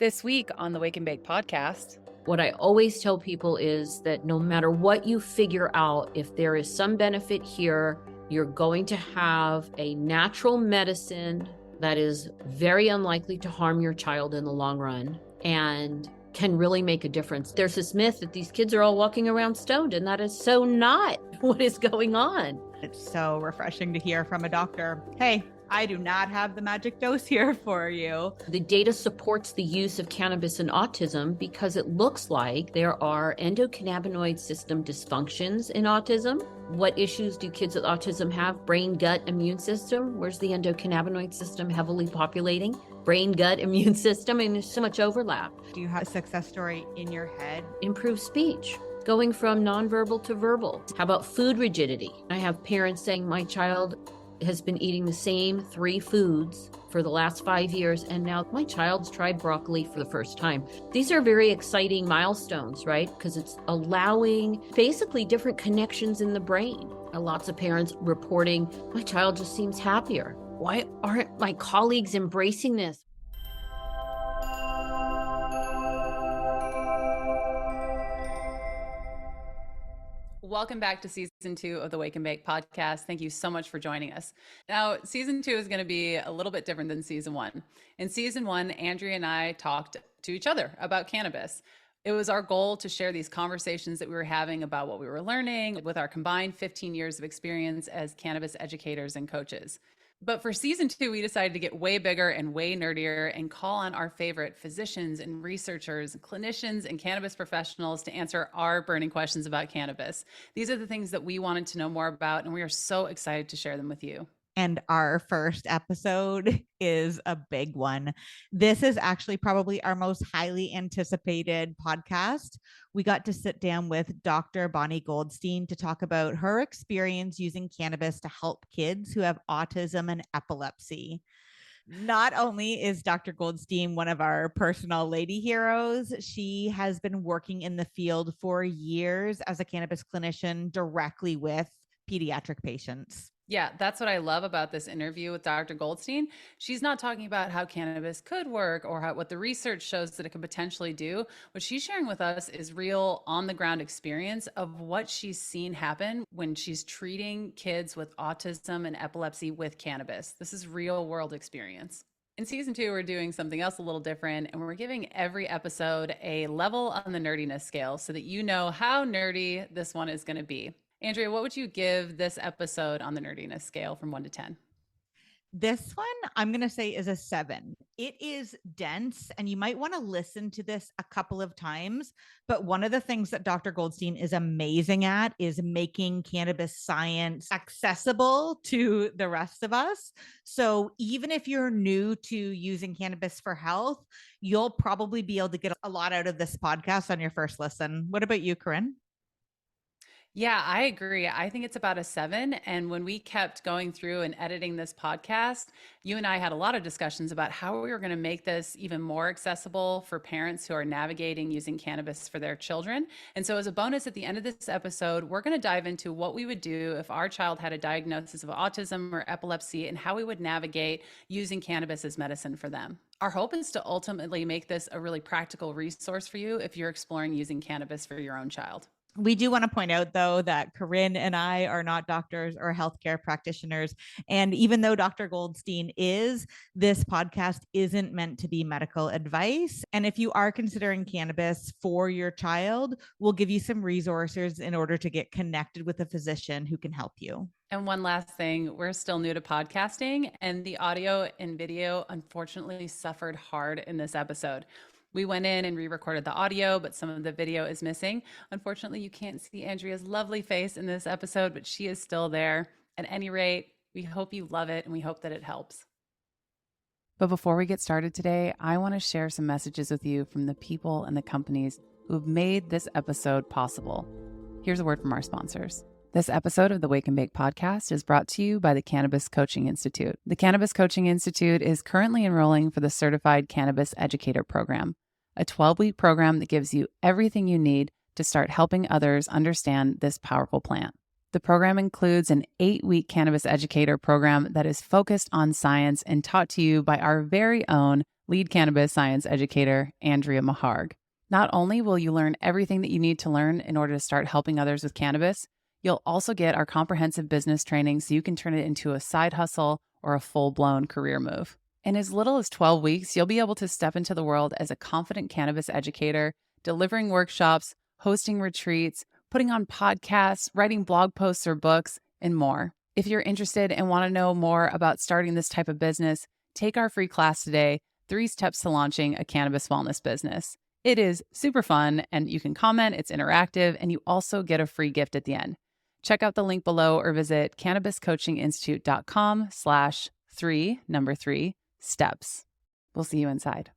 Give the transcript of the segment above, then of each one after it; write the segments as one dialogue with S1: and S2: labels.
S1: This week on the Wake and Bake podcast.
S2: What I always tell people is that no matter what you figure out, if there is some benefit here, you're going to have a natural medicine that is very unlikely to harm your child in the long run and can really make a difference. There's this myth that these kids are all walking around stoned, and that is so not what is going on.
S3: It's so refreshing to hear from a doctor, hey, I do not have the magic dose here for you.
S2: The data supports the use of cannabis in autism because it looks like there are endocannabinoid system dysfunctions in autism. What issues do kids with autism have? Brain, gut, immune system. Where's the endocannabinoid system heavily populating? Brain, gut, immune system, and there's so much overlap.
S3: Do you have a success story in your head?
S2: Improved speech. Going from nonverbal to verbal. How about food rigidity? I have parents saying my child has been eating the same 3 foods for the last 5 years, and now my child's tried broccoli for the first time. These are very exciting milestones, right? Because it's allowing basically different connections in the brain. Lots of parents reporting, my child just seems happier. Why aren't my colleagues embracing this?
S1: Welcome back to season 2 of the Wake and Bake podcast. Thank you so much for joining us. Now, season 2 is going to be a little bit different than season 1. In season 1, Andrea and I talked to each other about cannabis. It was our goal to share these conversations that we were having about what we were learning with our combined 15 years of experience as cannabis educators and coaches. But for season 2, we decided to get way bigger and way nerdier and call on our favorite physicians and researchers, clinicians and cannabis professionals to answer our burning questions about cannabis. These are the things that we wanted to know more about, and we are so excited to share them with you.
S3: And our first episode is a big one. This is actually probably our most highly anticipated podcast. We got to sit down with Dr. Bonni Goldstein to talk about her experience using cannabis to help kids who have autism and epilepsy. Not only is Dr. Goldstein one of our personal lady heroes, she has been working in the field for years as a cannabis clinician directly with pediatric patients.
S1: Yeah, that's what I love about this interview with Dr. Goldstein. She's not talking about how cannabis could work or what the research shows that it could potentially do. What she's sharing with us is real on-the-ground experience of what she's seen happen when she's treating kids with autism and epilepsy with cannabis. This is real-world experience. In season 2, we're doing something else a little different, and we're giving every episode a level on the nerdiness scale so that you know how nerdy this one is going to be. Andrea, what would you give this episode on the nerdiness scale from 1 to 10?
S3: This one, I'm going to say, is a 7. It is dense, and you might want to listen to this a couple of times. But one of the things that Dr. Goldstein is amazing at is making cannabis science accessible to the rest of us. So even if you're new to using cannabis for health, you'll probably be able to get a lot out of this podcast on your first listen. What about you, Corinne?
S1: Yeah, I agree. I think it's about a 7. And when we kept going through and editing this podcast, you and I had a lot of discussions about how we were going to make this even more accessible for parents who are navigating using cannabis for their children. And so as a bonus at the end of this episode, we're going to dive into what we would do if our child had a diagnosis of autism or epilepsy and how we would navigate using cannabis as medicine for them. Our hope is to ultimately make this a really practical resource for you if you're exploring using cannabis for your own child.
S3: We do want to point out, though, that Corinne and I are not doctors or healthcare practitioners. And even though Dr. Goldstein is, this podcast isn't meant to be medical advice. And if you are considering cannabis for your child, we'll give you some resources in order to get connected with a physician who can help you.
S1: And one last thing, we're still new to podcasting, and the audio and video unfortunately suffered hard in this episode. We went in and re-recorded the audio, but some of the video is missing. Unfortunately, you can't see Andrea's lovely face in this episode, but she is still there. At any rate, we hope you love it and we hope that it helps. But before we get started today, I want to share some messages with you from the people and the companies who have made this episode possible. Here's a word from our sponsors. This episode of the Wake and Bake podcast is brought to you by the Cannabis Coaching Institute. The Cannabis Coaching Institute is currently enrolling for the Certified Cannabis Educator Program, a 12-week program that gives you everything you need to start helping others understand this powerful plant. The program includes an 8-week cannabis educator program that is focused on science and taught to you by our very own lead cannabis science educator, Andrea Meharg. Not only will you learn everything that you need to learn in order to start helping others with cannabis, you'll also get our comprehensive business training so you can turn it into a side hustle or a full-blown career move. In as little as 12 weeks, you'll be able to step into the world as a confident cannabis educator, delivering workshops, hosting retreats, putting on podcasts, writing blog posts or books, and more. If you're interested and want to know more about starting this type of business, take our free class today, 3 Steps to Launching a Cannabis Wellness Business. It is super fun, and you can comment, it's interactive, and you also get a free gift at the end. Check out the link below or visit cannabiscoachinginstitute.com/3 steps. We'll see you inside.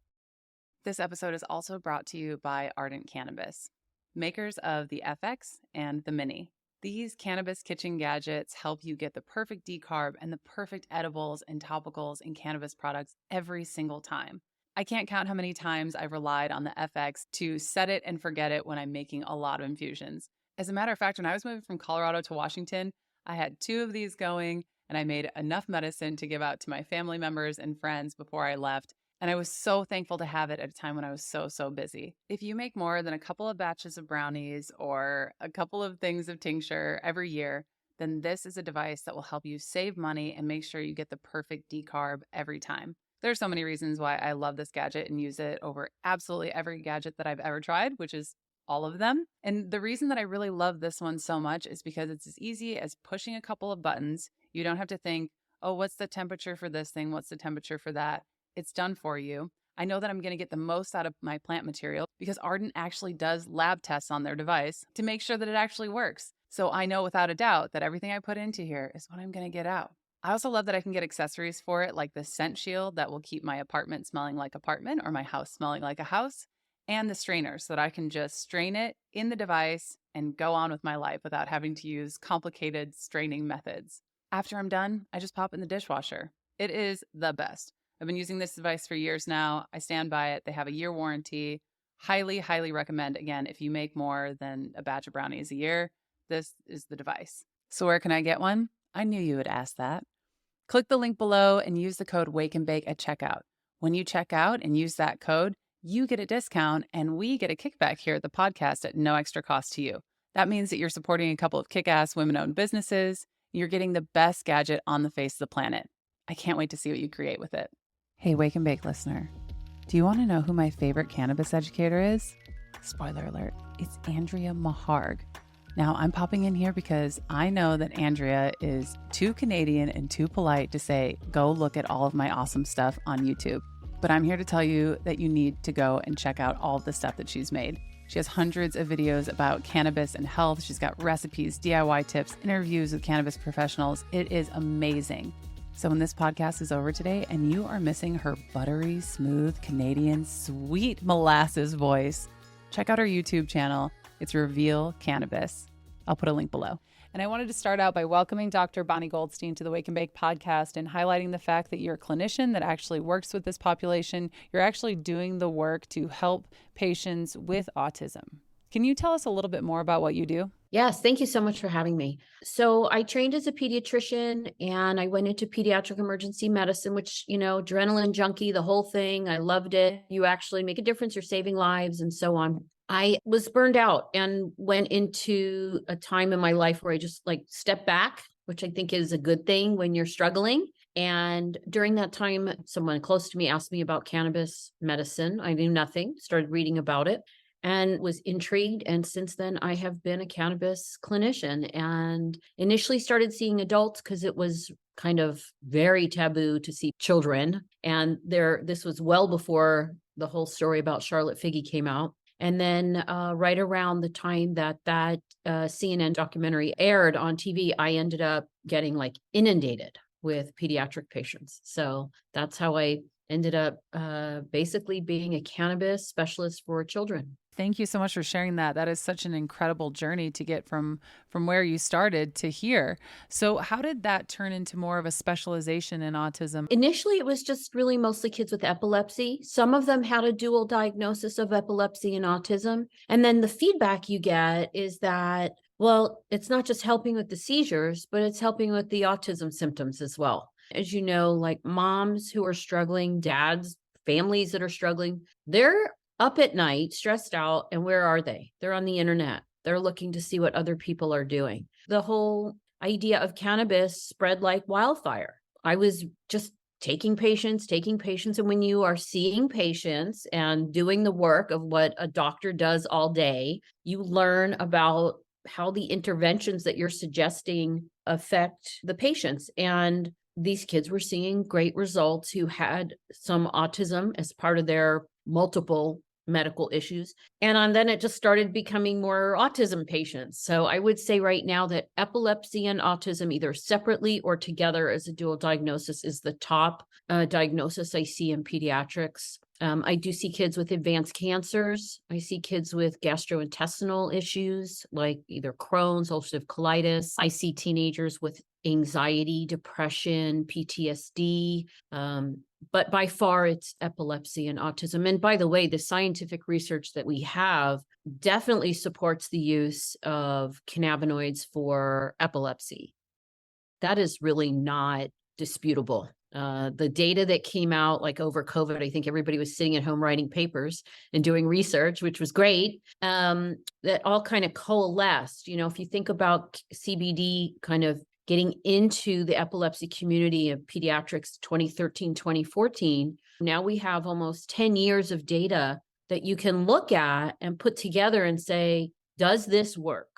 S1: This episode is also brought to you by Ardent Cannabis, makers of the FX and the Mini. These cannabis kitchen gadgets help you get the perfect decarb and the perfect edibles and topicals and cannabis products every single time. I can't count how many times I've relied on the FX to set it and forget it when I'm making a lot of infusions. As a matter of fact, when I was moving from Colorado to Washington, I had 2 of these going, and I made enough medicine to give out to my family members and friends before I left. And I was so thankful to have it at a time when I was so busy. If you make more than a couple of batches of brownies or a couple of things of tincture every year, then this is a device that will help you save money and make sure you get the perfect decarb every time. There's so many reasons why I love this gadget and use it over absolutely every gadget that I've ever tried, which is all of them. And the reason that I really love this one so much is because it's as easy as pushing a couple of buttons. You don't have to think, oh, what's the temperature for this thing? What's the temperature for that? It's done for you. I know that I'm going to get the most out of my plant material because Ardent actually does lab tests on their device to make sure that it actually works. So I know without a doubt that everything I put into here is what I'm going to get out. I also love that I can get accessories for it, like the scent shield that will keep my apartment smelling like apartment or my house smelling like a house, and the strainer so that I can just strain it in the device and go on with my life without having to use complicated straining methods. After I'm done, I just pop it in the dishwasher. It is the best. I've been using this device for years now. I stand by it. They have a year warranty. Highly recommend. Again, if you make more than a batch of brownies a year, this is the device. So where can I get one? I knew you would ask that. Click the link below and use the code Wake and Bake at checkout. When you check out and use that code, you get a discount and we get a kickback here at the podcast at no extra cost to you. That means that you're supporting a couple of kick-ass women-owned businesses. You're getting the best gadget on the face of the planet. I can't wait to see what you create with it. Hey, Wake and Bake listener, do you want to know who my favorite cannabis educator is? Spoiler alert, it's Andrea Meharg. Now, I'm popping in here because I know that Andrea is too Canadian and too polite to say, go look at all of my awesome stuff on YouTube. But I'm here to tell you that you need to go and check out all of the stuff that she's made. She has hundreds of videos about cannabis and health. She's got recipes, DIY tips, interviews with cannabis professionals. It is amazing. So when this podcast is over today and you are missing her buttery, smooth, Canadian, sweet molasses voice, check out her YouTube channel. It's Reveal Cannabis. I'll put a link below. And I wanted to start out by welcoming Dr. Bonni Goldstein to the Wake and Bake podcast and highlighting the fact that you're a clinician that actually works with this population. You're actually doing the work to help patients with autism. Can you tell us a little bit more about what you do?
S2: Yes, thank you so much for having me. So I trained as a pediatrician and I went into pediatric emergency medicine, which, adrenaline junkie, the whole thing. I loved it. You actually make a difference. You're saving lives and so on. I was burned out and went into a time in my life where I just stepped back, which I think is a good thing when you're struggling. And during that time, someone close to me asked me about cannabis medicine. I knew nothing, started reading about it and was intrigued. And since then, I have been a cannabis clinician and initially started seeing adults because it was kind of very taboo to see children. And this was well before the whole story about Charlotte Figge came out. And then right around the time that CNN documentary aired on TV, I ended up getting inundated with pediatric patients. So that's how I ended up basically being a cannabis specialist for children.
S1: Thank you so much for sharing that. That is such an incredible journey to get from where you started to here. So how did that turn into more of a specialization in autism?
S2: Initially, it was just really mostly kids with epilepsy. Some of them had a dual diagnosis of epilepsy and autism. And then the feedback you get is that, well, it's not just helping with the seizures, but it's helping with the autism symptoms as well. As you know, moms who are struggling, dads families that are struggling. They're up at night, stressed out. And where are they? They're on the internet. They're looking to see what other people are doing. The whole idea of cannabis spread like wildfire. I was just taking patients. And when you are seeing patients and doing the work of what a doctor does all day, you learn about how the interventions that you're suggesting affect the patients. And these kids were seeing great results who had some autism as part of their multiple medical issues. And then it just started becoming more autism patients. So I would say right now that epilepsy and autism, either separately or together as a dual diagnosis, is the top diagnosis I see in pediatrics. I do see kids with advanced cancers. I see kids with gastrointestinal issues like either Crohn's, ulcerative colitis. I see teenagers with anxiety, depression, PTSD. But by far, it's epilepsy and autism. And by the way, the scientific research that we have definitely supports the use of cannabinoids for epilepsy. That is really not disputable. The data that came out like over COVID, I think everybody was sitting at home writing papers and doing research, which was great. That all kind of coalesced. If you think about CBD kind of getting into the epilepsy community of pediatrics 2013, 2014, now we have almost 10 years of data that you can look at and put together and say, does this work?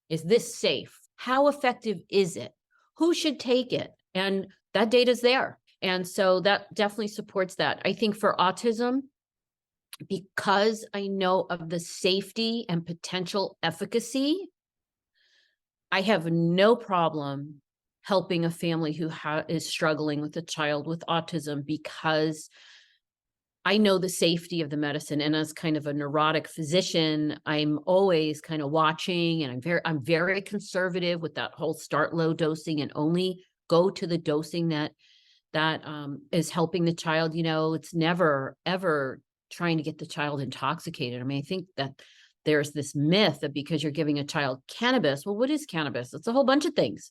S2: Is this safe? How effective is it? Who should take it? And that data is there. And so that definitely supports that. I think for autism, because I know of the safety and potential efficacy, I have no problem helping a family who is struggling with a child with autism because I know the safety of the medicine. And as kind of a neurotic physician, I'm always kind of watching, and I'm very conservative with that whole start low dosing and only go to the dosing that is helping the child. It's never, ever trying to get the child intoxicated. I mean, I think that there's this myth that because you're giving a child cannabis, well, what is cannabis? It's a whole bunch of things,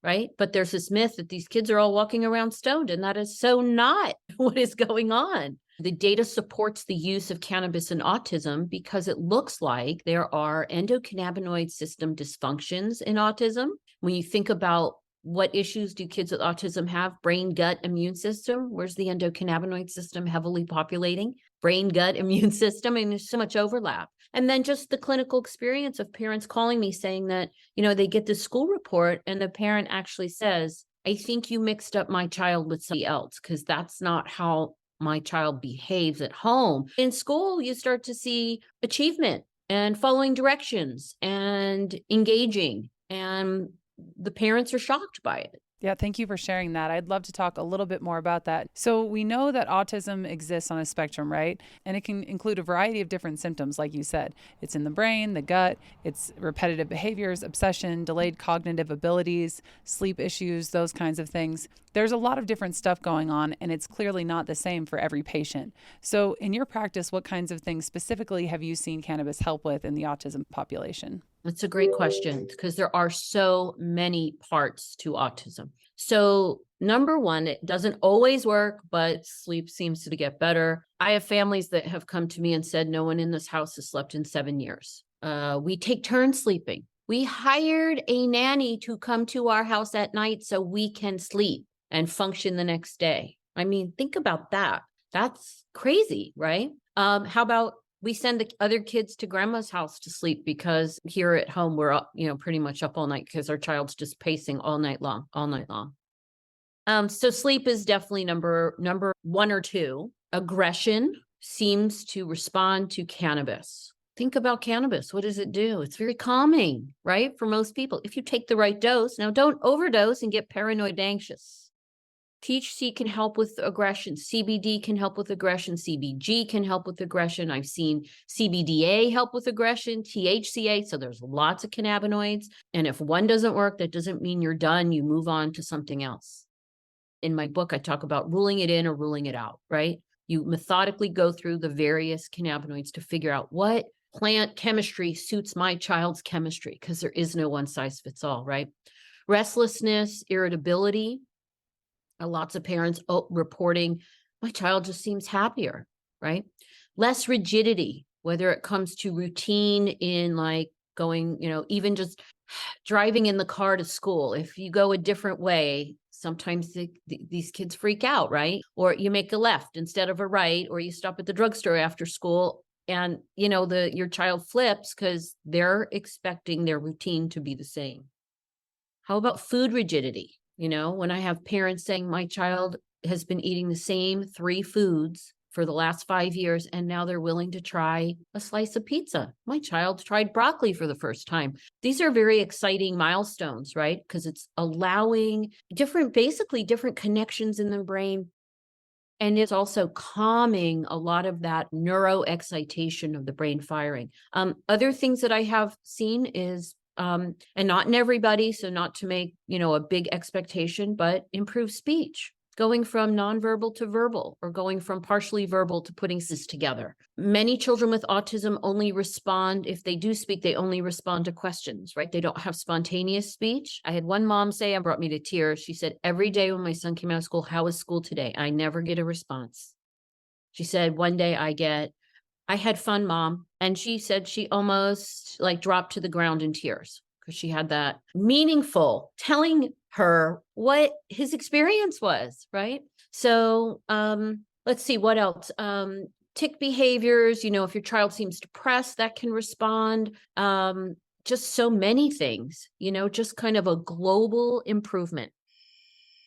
S2: right? But there's this myth that these kids are all walking around stoned, and that is so not what is going on. The data supports the use of cannabis in autism because it looks like there are endocannabinoid system dysfunctions in autism. When you think about what issues do kids with autism have? Brain, gut, immune system. Where's the endocannabinoid system heavily populating? Brain, gut, immune system. And there's so much overlap. And then just the clinical experience of parents calling me saying that, they get the school report and the parent actually says, I think you mixed up my child with somebody else because that's not how my child behaves at home. In school, you start to see achievement and following directions and engaging, and the parents are shocked by it.
S1: Yeah, thank you for sharing that. I'd love to talk a little bit more about that. So we know that autism exists on a spectrum, right? And it can include a variety of different symptoms, like you said. It's in the brain, the gut, it's repetitive behaviors, obsession, delayed cognitive abilities, sleep issues, those kinds of things. There's a lot of different stuff going on, and it's clearly not the same for every patient. So in your practice, what kinds of things specifically have you seen cannabis help with in the autism population?
S2: That's a great question because there are so many parts to autism. So number one, it doesn't always work, but sleep seems to get better. I have families that have come to me and said, no one in this house has slept in 7 years. We take turns sleeping. We hired a nanny to come to our house at night so we can sleep and function the next day. I mean, think about that. That's crazy, right? How about we send the other kids to grandma's house to sleep because here at home, we're up, pretty much up all night because our child's just pacing all night long. So sleep is definitely number one or two. Aggression seems to respond to cannabis. Think about cannabis. What does it do? It's very calming, right? For most people, if you take the right dose. Now, don't overdose and get paranoid and anxious. THC can help with aggression. CBD can help with aggression. CBG can help with aggression. I've seen CBDA help with aggression, THCA. So there's lots of cannabinoids. And if one doesn't work, that doesn't mean you're done. You move on to something else. In my book, I talk about ruling it in or ruling it out, right? You methodically go through the various cannabinoids to figure out what plant chemistry suits my child's chemistry, because there is no one size fits all, right? Restlessness, irritability. Lots of parents reporting my child just seems happier, right? Less rigidity, whether it comes to routine in like going, even just driving in the car to school. If you go a different way, sometimes these kids freak out, right? Or you make a left instead of a right, or you stop at the drugstore after school and, your child flips because they're expecting their routine to be the same. How about food rigidity? When I have parents saying my child has been eating the same 3 foods for the last 5 years, and now they're willing to try a slice of pizza. My child tried broccoli for the first time. These are very exciting milestones, right? Because it's allowing basically different connections in the brain. And it's also calming a lot of that neuro excitation of the brain firing. Other things that I have seen is, and not in everybody, so not to make, a big expectation, but improve speech. Going from nonverbal to verbal, or going from partially verbal to putting this together. Many children with autism only respond, if they do speak, they only respond to questions, right? They don't have spontaneous speech. I had one mom say, it brought me to tears. She said, every day when my son came out of school, how was school today? I never get a response. She said, one day I had fun, Mom. And she said she almost like dropped to the ground in tears because she had that meaningful telling her what his experience was, right? So let's see what else. Tic behaviors, if your child seems depressed, that can respond. Just so many things, just kind of a global improvement.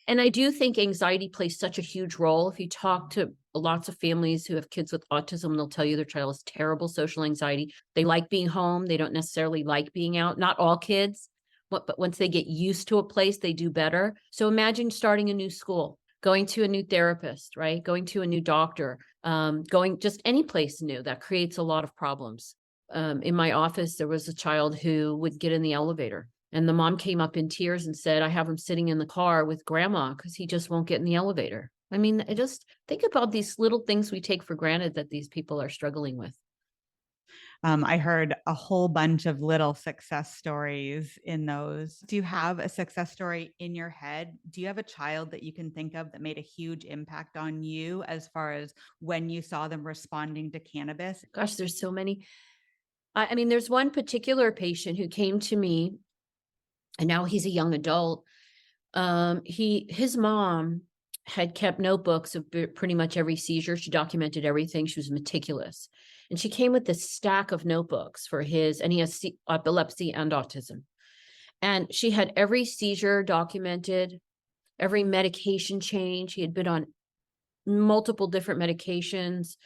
S2: And I do think anxiety plays such a huge role. If you talk to lots of families who have kids with autism, they'll tell you their child has terrible social anxiety. They like being home. They don't necessarily like being out. Not all kids, but once they get used to a place, they do better. So imagine starting a new school, going to a new therapist, right? Going to a new doctor, going just any place new. That creates a lot of problems. In my office, there was a child who would get in the elevator. And the mom came up in tears and said, I have him sitting in the car with grandma because he just won't get in the elevator. I mean, I just think about these little things we take for granted that these people are struggling with.
S3: I heard a whole bunch of little success stories in those. Do you have a success story in your head? Do you have a child that you can think of that made a huge impact on you as far as when you saw them responding to cannabis?
S2: Gosh, there's so many. I mean, there's one particular patient who came to me, and now he's a young adult. His mom had kept notebooks of pretty much every seizure. She documented everything. She was meticulous. And she came with this stack of notebooks for and he has epilepsy and autism. And she had every seizure documented, every medication change. He had been on multiple different medications.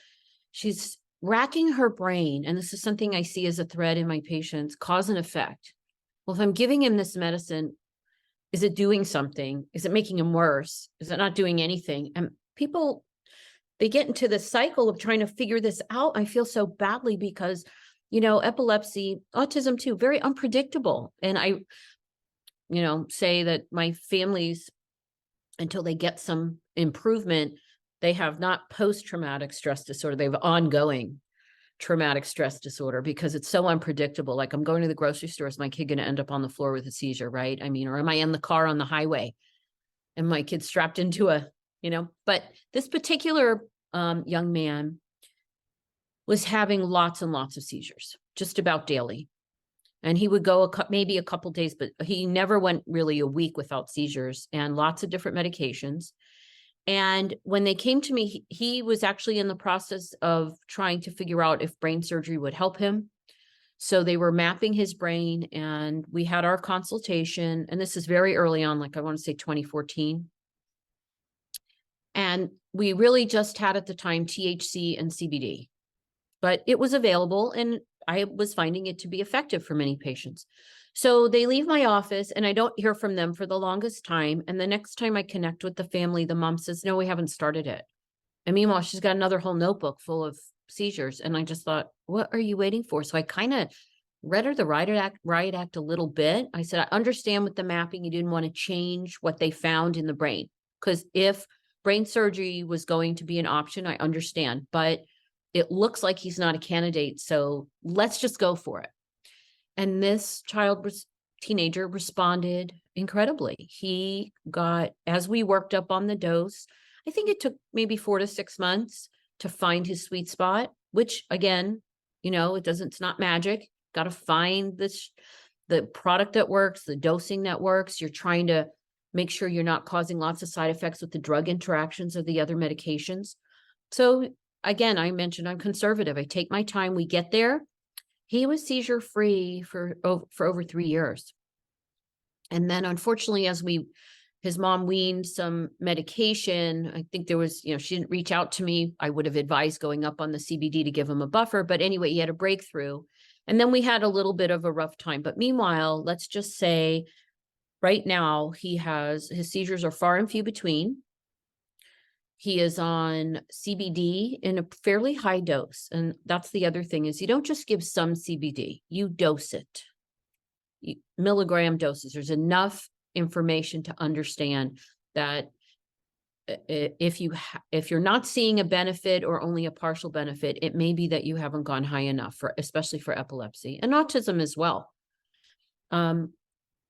S2: She's racking her brain. And this is something I see as a thread in my patients, cause and effect. Well, if I'm giving him this medicine, is it doing something? Is it making him worse? Is it not doing anything? And people, they get into the cycle of trying to figure this out. I feel so badly because, epilepsy, autism too, very unpredictable. And I, say that my families, until they get some improvement, they have not post-traumatic stress disorder. They have ongoing traumatic stress disorder because it's so unpredictable. Like I'm going to the grocery store, is my kid going to end up on the floor with a seizure, right? I mean, or am I in the car on the highway and my kid's strapped into but this particular young man was having lots and lots of seizures, just about daily. And he would go maybe a couple days, but he never went really a week without seizures and lots of different medications. And when they came to me, he was actually in the process of trying to figure out if brain surgery would help him. So they were mapping his brain and we had our consultation. And this is very early on, like I want to say 2014. And we really just had at the time THC and CBD, but it was available and I was finding it to be effective for many patients. So they leave my office and I don't hear from them for the longest time. And the next time I connect with the family, the mom says, no, we haven't started it. And meanwhile, she's got another whole notebook full of seizures. And I just thought, what are you waiting for? So I kind of read her the riot act a little bit. I said, I understand with the mapping, you didn't want to change what they found in the brain. Because if brain surgery was going to be an option, I understand. But it looks like he's not a candidate. So let's just go for it. And this teenager responded incredibly. He got, as we worked up on the dose, I think it took maybe 4 to 6 months to find his sweet spot, which again, it's not magic. Got to find the product that works, the dosing that works. You're trying to make sure you're not causing lots of side effects with the drug interactions of the other medications. So again, I mentioned I'm conservative. I take my time. We get there. He was seizure free for over 3 years. And then unfortunately, his mom weaned some medication. I think there was, she didn't reach out to me. I would have advised going up on the CBD to give him a buffer. But anyway, he had a breakthrough. And then we had a little bit of a rough time. But meanwhile, let's just say right now his seizures are far and few between. He is on CBD in a fairly high dose. And that's the other thing is you don't just give some CBD, you dose it. Milligram doses. There's enough information to understand that if you're not seeing a benefit or only a partial benefit, it may be that you haven't gone high enough especially for epilepsy and autism as well.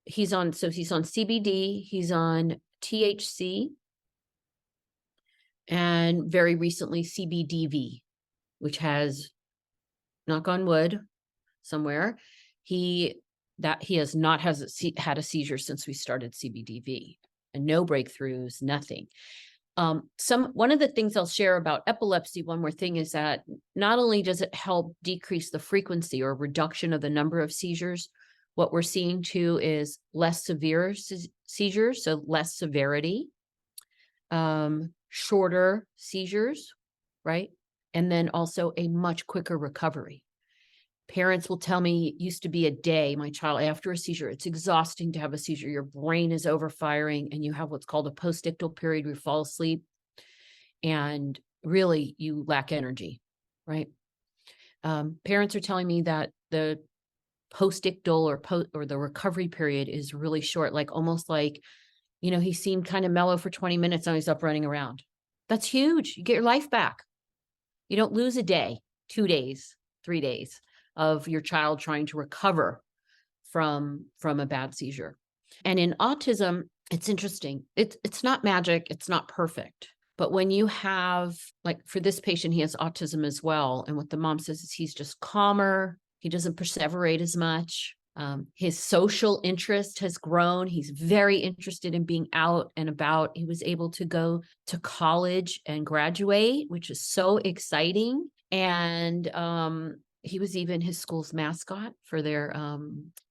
S2: He's on CBD, he's on THC, and very recently CBDV, which has, knock on wood, somewhere, he has not had a seizure since we started CBDV, and no breakthroughs, nothing. One of the things I'll share about epilepsy, one more thing, is that not only does it help decrease the frequency or reduction of the number of seizures, what we're seeing too is less severe seizures, so less severity, shorter seizures, right? And then also a much quicker recovery. Parents will tell me it used to be a day, my child, after a seizure, it's exhausting to have a seizure. Your brain is overfiring and you have what's called a postictal period where you fall asleep and really you lack energy, right? Parents are telling me that the postictal or the recovery period is really short, like almost like, he seemed kind of mellow for 20 minutes, now he's up running around. That's huge. You get your life back. You don't lose a day, 2 days, 3 days of your child trying to recover from a bad seizure. And in autism, it's interesting. It's not magic. It's not perfect. But when you have, like for this patient, he has autism as well. And what the mom says is he's just calmer. He doesn't perseverate as much. His social interest has grown. He's very interested in being out and about. He was able to go to college and graduate, which is so exciting. And he was even his school's mascot for their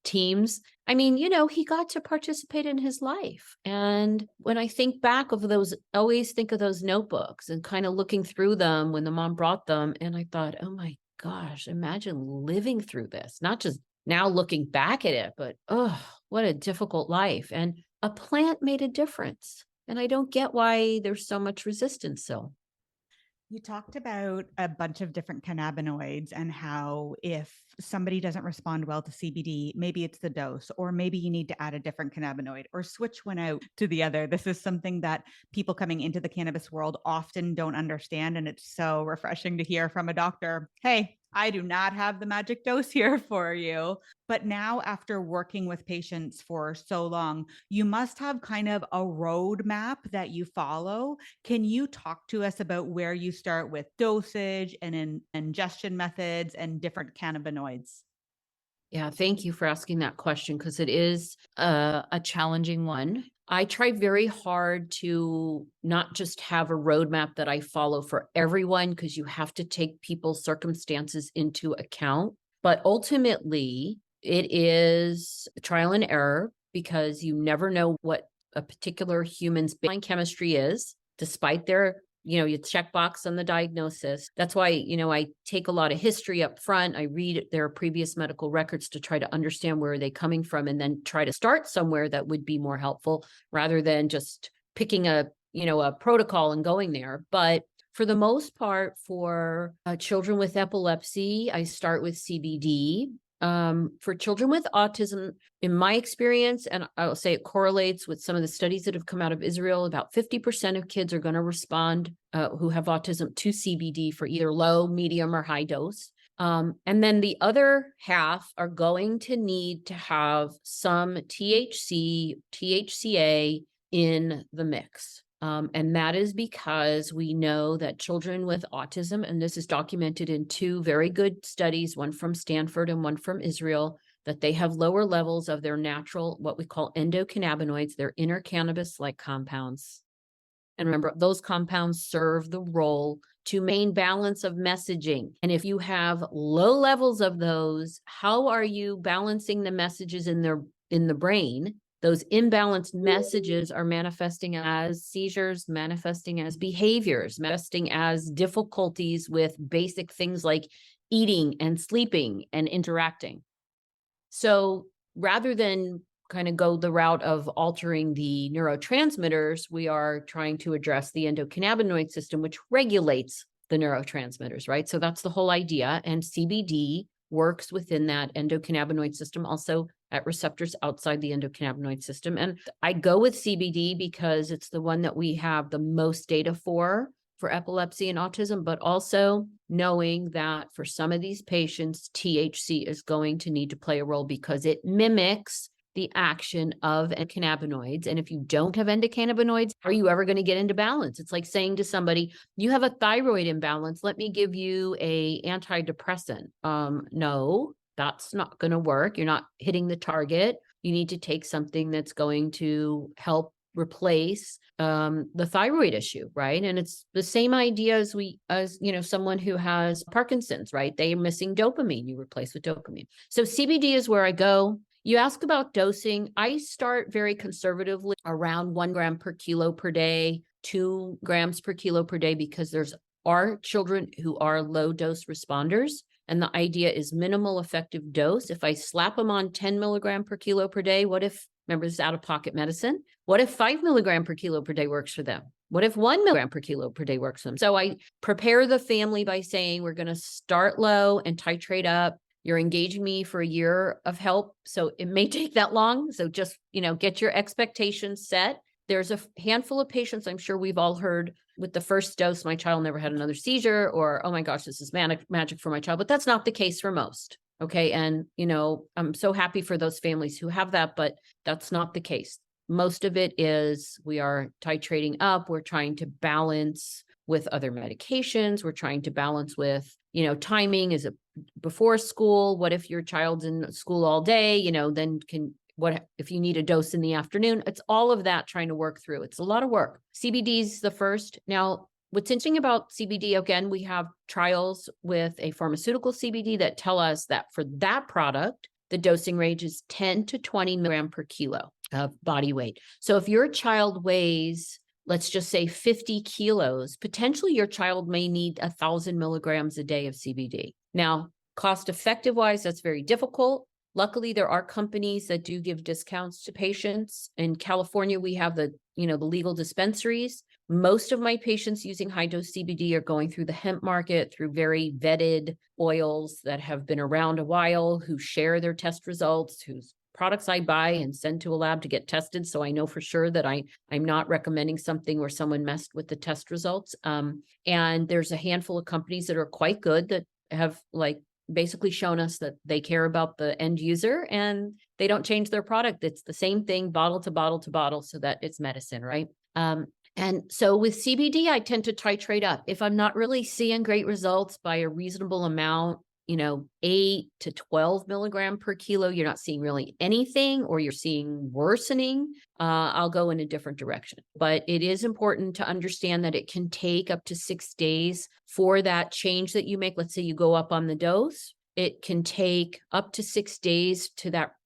S2: teams. I mean, he got to participate in his life. And when I think back of those, always think of those notebooks and kind of looking through them when the mom brought them. And I thought, oh my gosh, imagine living through this, not just now looking back at it, but oh, what a difficult life. And a plant made a difference. And I don't get why there's so much resistance still.
S3: You talked about a bunch of different cannabinoids and how if somebody doesn't respond well to CBD, maybe it's the dose, or maybe you need to add a different cannabinoid or switch one out to the other. This is something that people coming into the cannabis world often don't understand. And it's so refreshing to hear from a doctor, hey, I do not have the magic dose here for you. But now, after working with patients for so long, you must have kind of a roadmap that you follow. Can you talk to us about where you start with dosage and ingestion methods and different cannabinoids?
S2: Yeah, thank you for asking that question because it is a challenging one. I try very hard to not just have a roadmap that I follow for everyone because you have to take people's circumstances into account. But ultimately, it is trial and error because you never know what a particular human's baseline chemistry is, despite their you check box on the diagnosis. That's why, I take a lot of history up front. I read their previous medical records to try to understand where are they coming from and then try to start somewhere that would be more helpful rather than just picking a protocol and going there. But for the most part, for children with epilepsy, I start with CBD. For children with autism, in my experience, and I'll say it correlates with some of the studies that have come out of Israel, about 50% of kids are going to respond who have autism to CBD for either low, medium, or high dose. And then the other half are going to need to have some THC, THCA in the mix. And that is because we know that children with autism, and this is documented in two very good studies, one from Stanford and one from Israel, that they have lower levels of their natural, what we call endocannabinoids, their inner cannabis-like compounds. And remember, those compounds serve the role to maintain balance of messaging. And if you have low levels of those, how are you balancing the messages in the brain? Those imbalanced messages are manifesting as seizures, manifesting as behaviors, manifesting as difficulties with basic things like eating and sleeping and interacting. So rather than kind of go the route of altering the neurotransmitters, we are trying to address the endocannabinoid system, which regulates the neurotransmitters, right? So that's the whole idea. And CBD works within that endocannabinoid system, also at receptors outside the endocannabinoid system. And I go with CBD because it's the one that we have the most data for epilepsy and autism, but also knowing that for some of these patients, THC is going to need to play a role because it mimics the action of cannabinoids. And if you don't have endocannabinoids, are you ever going to get into balance? It's like saying to somebody, you have a thyroid imbalance, let me give you a antidepressant. No, that's not going to work. You're not hitting the target. You need to take something that's going to help replace the thyroid issue, right? And it's the same idea as someone who has Parkinson's, right? They are missing dopamine. You replace with dopamine. So CBD is where I go. You ask about dosing. I start very conservatively around 1 gram per kilo per day, 2 grams per kilo per day, because are children who are low dose responders. And the idea is minimal effective dose. If I slap them on 10 milligram per kilo per day, remember, this is out-of-pocket medicine. What if 5 milligram per kilo per day works for them? What if 1 milligram per kilo per day works for them? So I prepare the family by saying, we're going to start low and titrate up. You're engaging me for a year of help. So it may take that long. So just, get your expectations set. There's a handful of patients, I'm sure we've all heard, with the first dose, my child never had another seizure, or, oh my gosh, this is magic for my child. But that's not the case for most. Okay. And, I'm so happy for those families who have that, but that's not the case. Most of it is we are titrating up. We're trying to balance with other medications. We're trying to balance with, timing. Is it before school? What if your child's in school all day? Then what if you need a dose in the afternoon? It's all of that trying to work through. It's a lot of work. CBD is the first. Now, what's interesting about CBD, again, we have trials with a pharmaceutical CBD that tell us that for that product, the dosing range is 10 to 20 milligram per kilo of body weight. So if your child weighs, let's just say 50 kilos, potentially your child may need 1,000 milligrams a day of CBD. Now, cost effective wise, that's very difficult. Luckily, there are companies that do give discounts to patients. In California, we have the legal dispensaries. Most of my patients using high dose CBD are going through the hemp market, through very vetted oils that have been around a while, who share their test results, whose products I buy and send to a lab to get tested. So I know for sure that I'm not recommending something where someone messed with the test results. And there's a handful of companies that are quite good that have basically shown us that they care about the end user and they don't change their product. It's the same thing, bottle to bottle to bottle, so that it's medicine, right? And so with CBD, I tend to titrate up. If I'm not really seeing great results by a reasonable amount, 8 to 12 milligram per kilo, you're not seeing really anything, or you're seeing worsening, I'll go in a different direction. But it is important to understand that it can take up to 6 days for that change that you make. Let's say you go up on the dose. It can take up to 6 days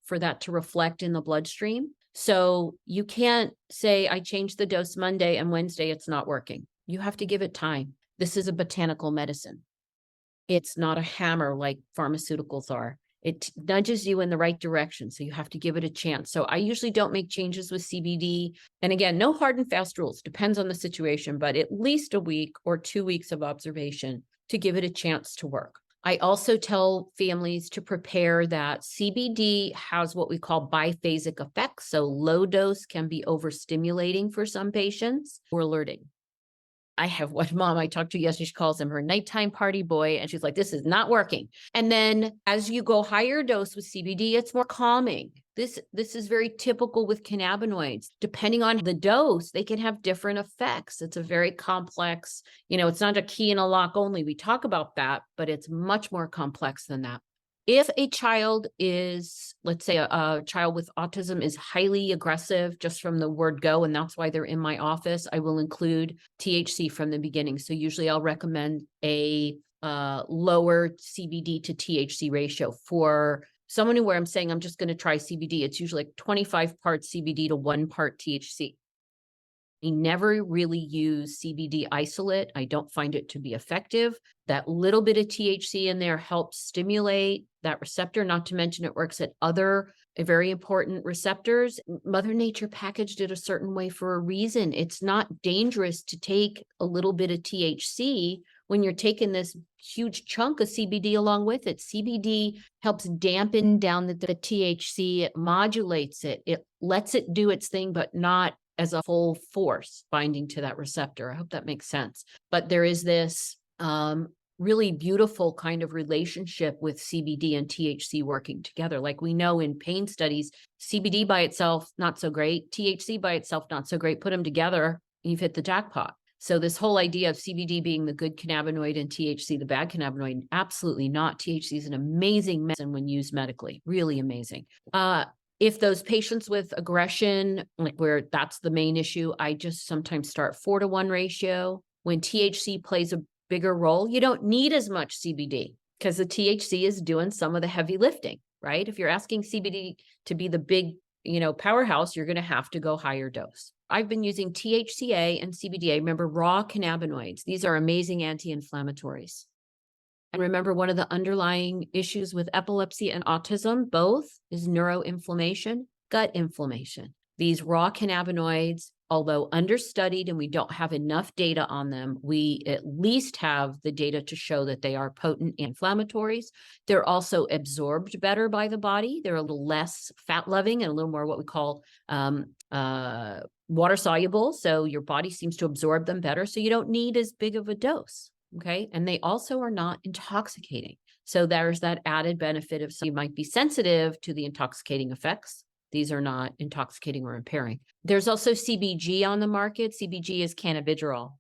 S2: for that to reflect in the bloodstream. So you can't say, I changed the dose Monday and Wednesday, it's not working. You have to give it time. This is a botanical medicine. It's not a hammer like pharmaceuticals are. It nudges you in the right direction. So you have to give it a chance. So I usually don't make changes with CBD. And again, no hard and fast rules. Depends on the situation, but at least a week or 2 weeks of observation to give it a chance to work. I also tell families to prepare that CBD has what we call biphasic effects. So low dose can be overstimulating for some patients or alerting. I have one mom I talked to yesterday, she calls him her nighttime party boy. And she's like, this is not working. And then as you go higher dose with CBD, it's more calming. This is very typical with cannabinoids. Depending on the dose, they can have different effects. It's a very complex, it's not a key and a lock only. We talk about that, but it's much more complex than that. If a child is, let's say a child with autism is highly aggressive just from the word go, and that's why they're in my office, I will include THC from the beginning. So usually I'll recommend a lower CBD to THC ratio. For someone where I'm saying I'm just going to try CBD, it's usually like 25 parts CBD to 1 part THC. I never really use CBD isolate. I don't find it to be effective. That little bit of THC in there helps stimulate that receptor, not to mention it works at other very important receptors. Mother Nature packaged it a certain way for a reason. It's not dangerous to take a little bit of THC when you're taking this huge chunk of CBD along with it. CBD helps dampen down the THC. It modulates it. It lets it do its thing, but not as a full force binding to that receptor. I hope that makes sense. But there is this really beautiful kind of relationship with CBD and THC working together. Like we know in pain studies, CBD by itself, not so great. THC by itself, not so great. Put them together, you've hit the jackpot. So this whole idea of CBD being the good cannabinoid and THC the bad cannabinoid, absolutely not. THC is an amazing medicine when used medically, really amazing. If those patients with aggression, like where that's the main issue, I just sometimes start 4-to-1 ratio. When THC plays a bigger role, you don't need as much CBD because the THC is doing some of the heavy lifting, right? If you're asking CBD to be the big, powerhouse, you're going to have to go higher dose. I've been using THCA and CBD. Remember, raw cannabinoids. These are amazing anti-inflammatories. And remember, one of the underlying issues with epilepsy and autism, both, is neuroinflammation, gut inflammation. These raw cannabinoids, although understudied and we don't have enough data on them, we at least have the data to show that they are potent inflammatories. They're also absorbed better by the body. They're a little less fat-loving and a little more what we call water soluble. So your body seems to absorb them better. So you don't need as big of a dose. Okay. And they also are not intoxicating. So there's that added benefit of you might be sensitive to the intoxicating effects. These are not intoxicating or impairing. There's also CBG on the market. CBG is cannabidiol.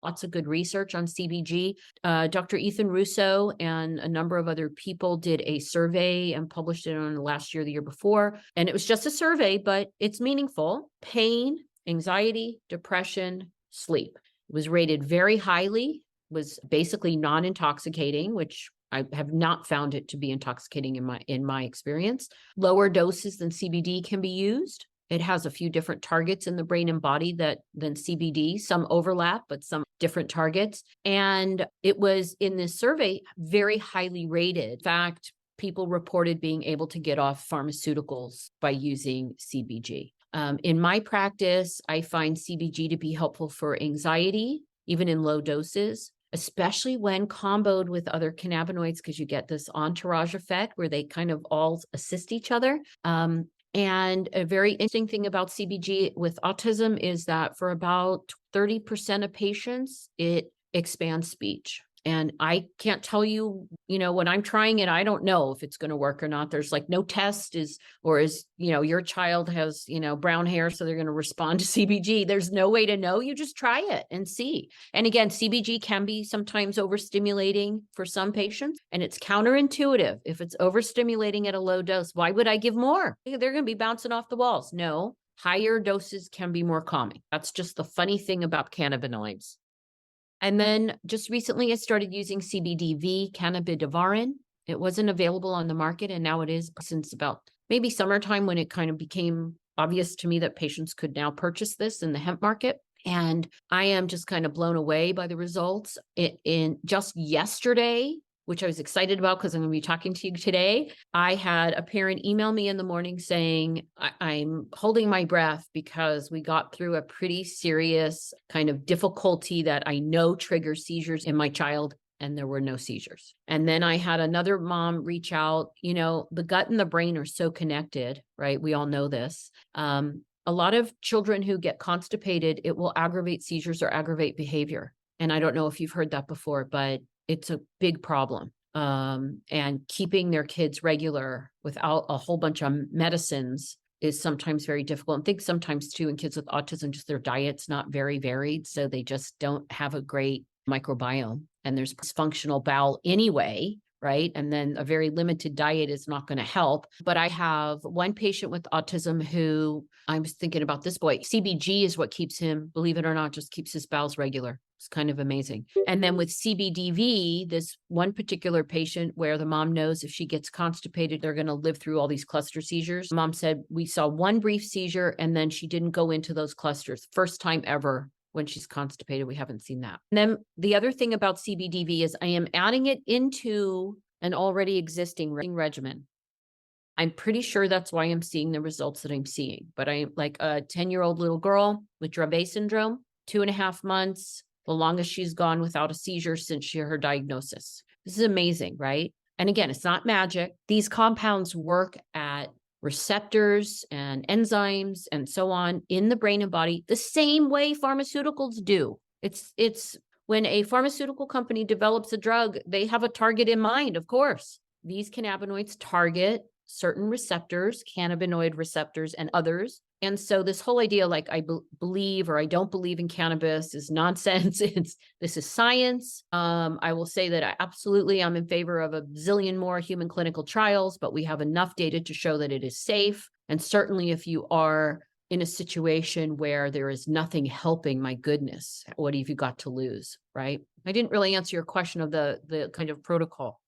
S2: Lots of good research on CBG. Dr. Ethan Russo and a number of other people did a survey and published it on last year, the year before. And it was just a survey, but it's meaningful. Pain, anxiety, depression, sleep. It was rated very highly, was basically non-intoxicating, which I have not found it to be intoxicating in my experience. Lower doses than CBD can be used. It has a few different targets in the brain and body than CBD. Some overlap, but some different targets. And it was in this survey very highly rated. In fact, people reported being able to get off pharmaceuticals by using CBG. In my practice, I find CBG to be helpful for anxiety, even in low doses, especially when comboed with other cannabinoids, because you get this entourage effect where they kind of all assist each other. And a very interesting thing about CBG with autism is that for about 30% of patients, it expands speech. And I can't tell you, when I'm trying it, I don't know if it's going to work or not. There's like no test your child has, brown hair, so they're going to respond to CBG. There's no way to know. You just try it and see. And again, CBG can be sometimes overstimulating for some patients, and it's counterintuitive. If it's overstimulating at a low dose, why would I give more? They're going to be bouncing off the walls. No, higher doses can be more calming. That's just the funny thing about cannabinoids. And then just recently, I started using CBDV, cannabidivarin. It wasn't available on the market, and now it is since about maybe summertime when it kind of became obvious to me that patients could now purchase this in the hemp market. And I am just kind of blown away by the results. In just yesterday, which I was excited about because I'm going to be talking to you today, I had a parent email me in the morning saying, I'm holding my breath because we got through a pretty serious kind of difficulty that I know triggers seizures in my child, and there were no seizures. And then I had another mom reach out. The gut and the brain are so connected, right? We all know this. A lot of children who get constipated, it will aggravate seizures or aggravate behavior. And I don't know if you've heard that before, but it's a big problem. and keeping their kids regular without a whole bunch of medicines is sometimes very difficult. I think sometimes too in kids with autism, just their diet's not very varied. So they just don't have a great microbiome, and there's dysfunctional bowel anyway, right? And then a very limited diet is not going to help. But I have one patient with autism who I was thinking about this boy. CBG is what keeps him, believe it or not, just keeps his bowels regular. It's kind of amazing. And then with CBDV, this one particular patient where the mom knows if she gets constipated, they're going to live through all these cluster seizures. Mom said, we saw one brief seizure and then she didn't go into those clusters. First time ever when she's constipated. We haven't seen that. And then the other thing about CBDV is I am adding it into an already existing regimen. I'm pretty sure that's why I'm seeing the results that I'm seeing. But I'm like a 10-year-old little girl with Dravet syndrome, 2.5 months, the longest she's gone without a seizure since her diagnosis. This is amazing, right? And again, it's not magic. These compounds work at receptors and enzymes and so on in the brain and body the same way pharmaceuticals do. It's when a pharmaceutical company develops a drug, they have a target in mind, of course. These cannabinoids target certain receptors, cannabinoid receptors and others. And so this whole idea, like I believe or I don't believe in cannabis is nonsense. This is science. I will say that I'm in favor of a zillion more human clinical trials, but we have enough data to show that it is safe. And certainly if you are in a situation where there is nothing helping, my goodness, what have you got to lose, right? I didn't really answer your question of the kind of protocol.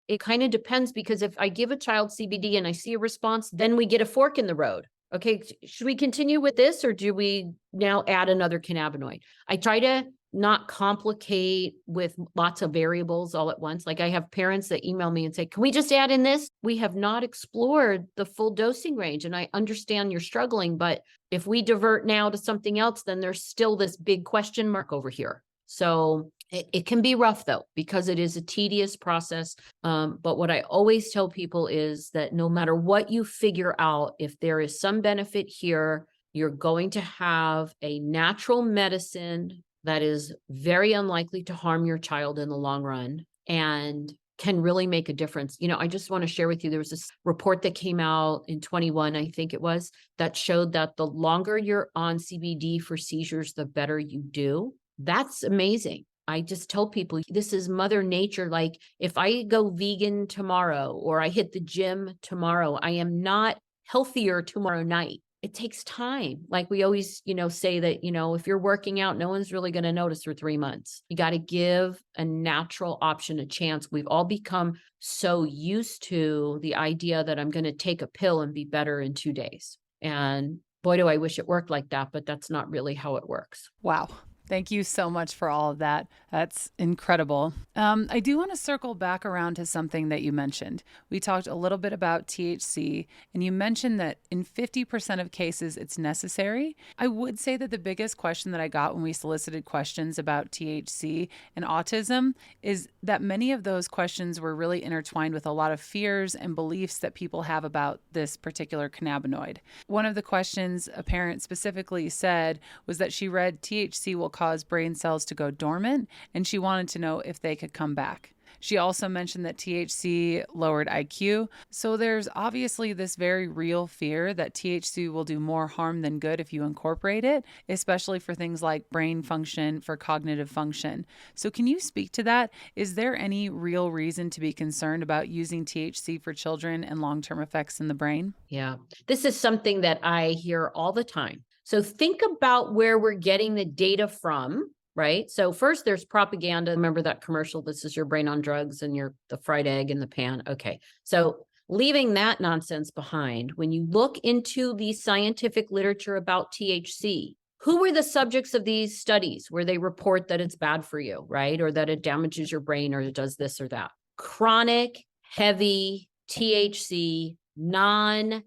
S2: It kind of depends, because if I give a child CBD and I see a response, then we get a fork in the road. Okay, should we continue with this or do we now add another cannabinoid? I try to not complicate with lots of variables all at once. Like I have parents that email me and say, can we just add in this? We have not explored the full dosing range. And I understand you're struggling, but if we divert now to something else, then there's still this big question mark over here. So it can be rough though, because it is a tedious process. But what I always tell people is that no matter what you figure out, if there is some benefit here, you're going to have a natural medicine that is very unlikely to harm your child in the long run and can really make a difference. You know, I just want to share with you, there was this report that came out in 21, I think it was, that showed that the longer you're on CBD for seizures, the better you do. That's amazing. I just tell people this is Mother Nature. Like if I go vegan tomorrow or I hit the gym tomorrow, I am not healthier tomorrow night. It takes time. Like we always, say that, if you're working out, no one's really going to notice for 3 months. You got to give a natural option a chance. We've all become so used to the idea that I'm going to take a pill and be better in 2 days. And boy, do I wish it worked like that, but that's not really how it works.
S1: Wow. Thank you so much for all of that. That's incredible. I do want to circle back around to something that you mentioned. We talked a little bit about THC, and you mentioned that in 50% of cases, it's necessary. I would say that the biggest question that I got when we solicited questions about THC and autism is that many of those questions were really intertwined with a lot of fears and beliefs that people have about this particular cannabinoid. One of the questions a parent specifically said was that she read THC will cause brain cells to go dormant, and she wanted to know if they could come back. She also mentioned that THC lowered IQ. So there's obviously this very real fear that THC will do more harm than good if you incorporate it, especially for things like brain function, for cognitive function. So can you speak to that? Is there any real reason to be concerned about using THC for children and long-term effects in the brain?
S2: Yeah, this is something that I hear all the time. So think about where we're getting the data from, right? So first there's propaganda. Remember that commercial, this is your brain on drugs and the fried egg in the pan. Okay. So leaving that nonsense behind, when you look into the scientific literature about THC, who were the subjects of these studies where they report that it's bad for you, right? Or that it damages your brain or it does this or that? Chronic, heavy THC, non-medical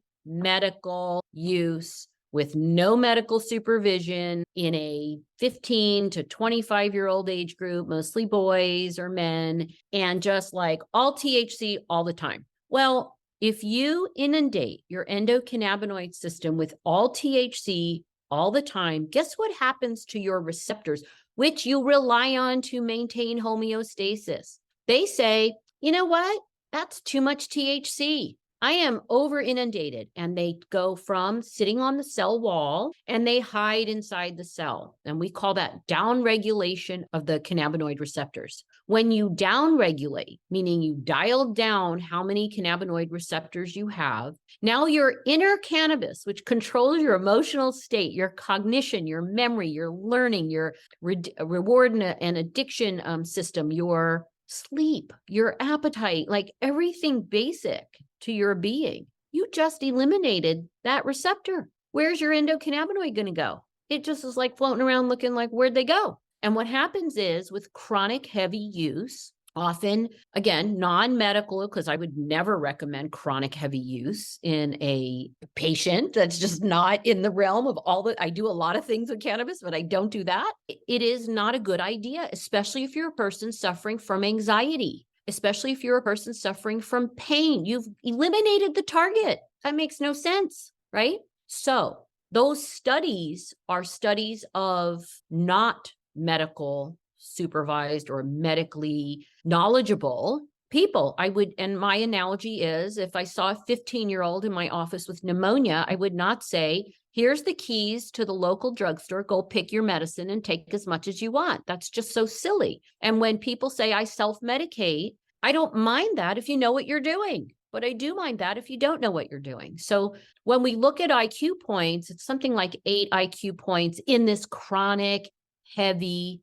S2: use with no medical supervision in a 15 to 25-year-old age group, mostly boys or men, and just like all THC all the time. Well, if you inundate your endocannabinoid system with all THC all the time, guess what happens to your receptors, which you rely on to maintain homeostasis? They say, you know what? That's too much THC. I am over inundated. And they go from sitting on the cell wall and they hide inside the cell. And we call that downregulation of the cannabinoid receptors. When you downregulate, meaning you dial down how many cannabinoid receptors you have, now your inner cannabis, which controls your emotional state, your cognition, your memory, your learning, your reward and addiction system, your sleep, your appetite, like everything basic to your being, you just eliminated that receptor. Where's your endocannabinoid going to go? It just is like floating around looking like, where'd they go? And what happens is with chronic heavy use, often, again, non-medical, because I would never recommend chronic heavy use in a patient that's just not in the realm of all that. I do a lot of things with cannabis, but I don't do that. It is not a good idea, especially if you're a person suffering from anxiety, especially if you're a person suffering from pain. You've eliminated the target. That makes no sense, right? So those studies are studies of not medical supervised or medically knowledgeable people. And my analogy is, if I saw a 15-year-old in my office with pneumonia, I would not say, here's the keys to the local drugstore, go pick your medicine and take as much as you want. That's just so silly. And when people say I self-medicate, I don't mind that if you know what you're doing, but I do mind that if you don't know what you're doing. So when we look at IQ points, it's something like 8 IQ points in this chronic, heavy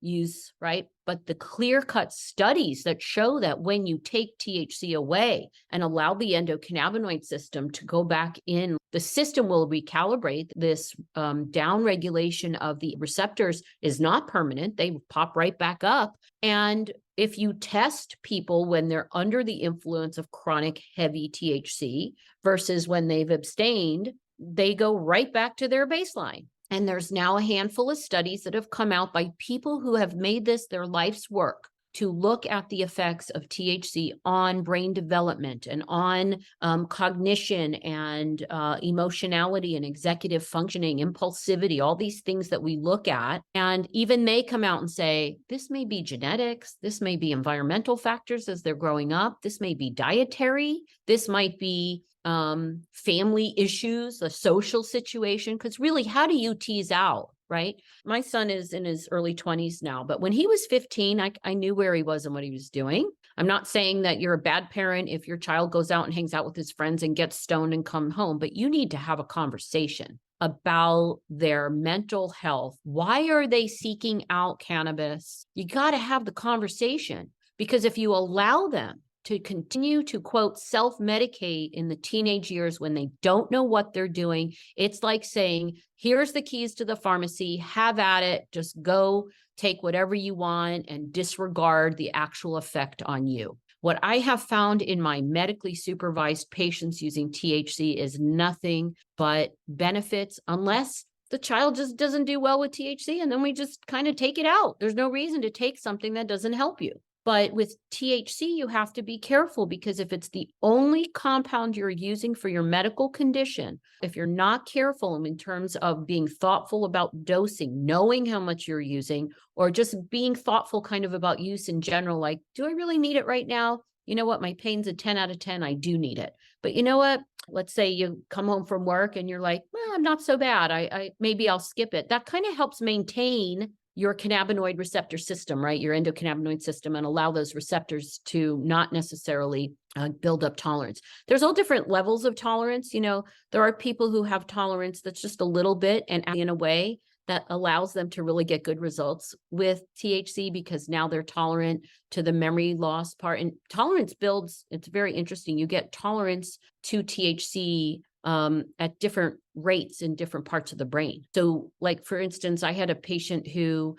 S2: use, right? But the clear-cut studies that show that when you take THC away and allow the endocannabinoid system to go back in, the system will recalibrate. This downregulation of the receptors is not permanent. They pop right back up. And if you test people when they're under the influence of chronic heavy THC versus when they've abstained, they go right back to their baseline. And there's now a handful of studies that have come out by people who have made this their life's work to look at the effects of THC on brain development and on cognition and emotionality and executive functioning, impulsivity, all these things that we look at. And even they come out and say, this may be genetics, this may be environmental factors as they're growing up, this may be dietary, this might be family issues, a social situation, because really, how do you tease out, right? My son is in his early 20s now, but when he was 15, I knew where he was and what he was doing. I'm not saying that you're a bad parent if your child goes out and hangs out with his friends and gets stoned and come home, but you need to have a conversation about their mental health. Why are they seeking out cannabis? You got to have the conversation, because if you allow them to continue to, quote, self-medicate in the teenage years when they don't know what they're doing, it's like saying, here's the keys to the pharmacy, have at it, just go take whatever you want and disregard the actual effect on you. What I have found in my medically supervised patients using THC is nothing but benefits, unless the child just doesn't do well with THC, and then we just kind of take it out. There's no reason to take something that doesn't help you. But with THC, you have to be careful, because if it's the only compound you're using for your medical condition, if you're not careful in terms of being thoughtful about dosing, knowing how much you're using, or just being thoughtful kind of about use in general, like, do I really need it right now? You know what? My pain's a 10 out of 10. I do need it. But you know what? Let's say you come home from work and you're like, well, I'm not so bad. I maybe I'll skip it. That kind of helps maintain your cannabinoid receptor system, right? Your endocannabinoid system, and allow those receptors to not necessarily build up tolerance. There's all different levels of tolerance. You know, there are people who have tolerance that's just a little bit, and in a way that allows them to really get good results with THC, because now they're tolerant to the memory loss part. And tolerance builds, it's very interesting. You get tolerance to THC at different rates in different parts of the brain. So like, for instance, I had a patient who,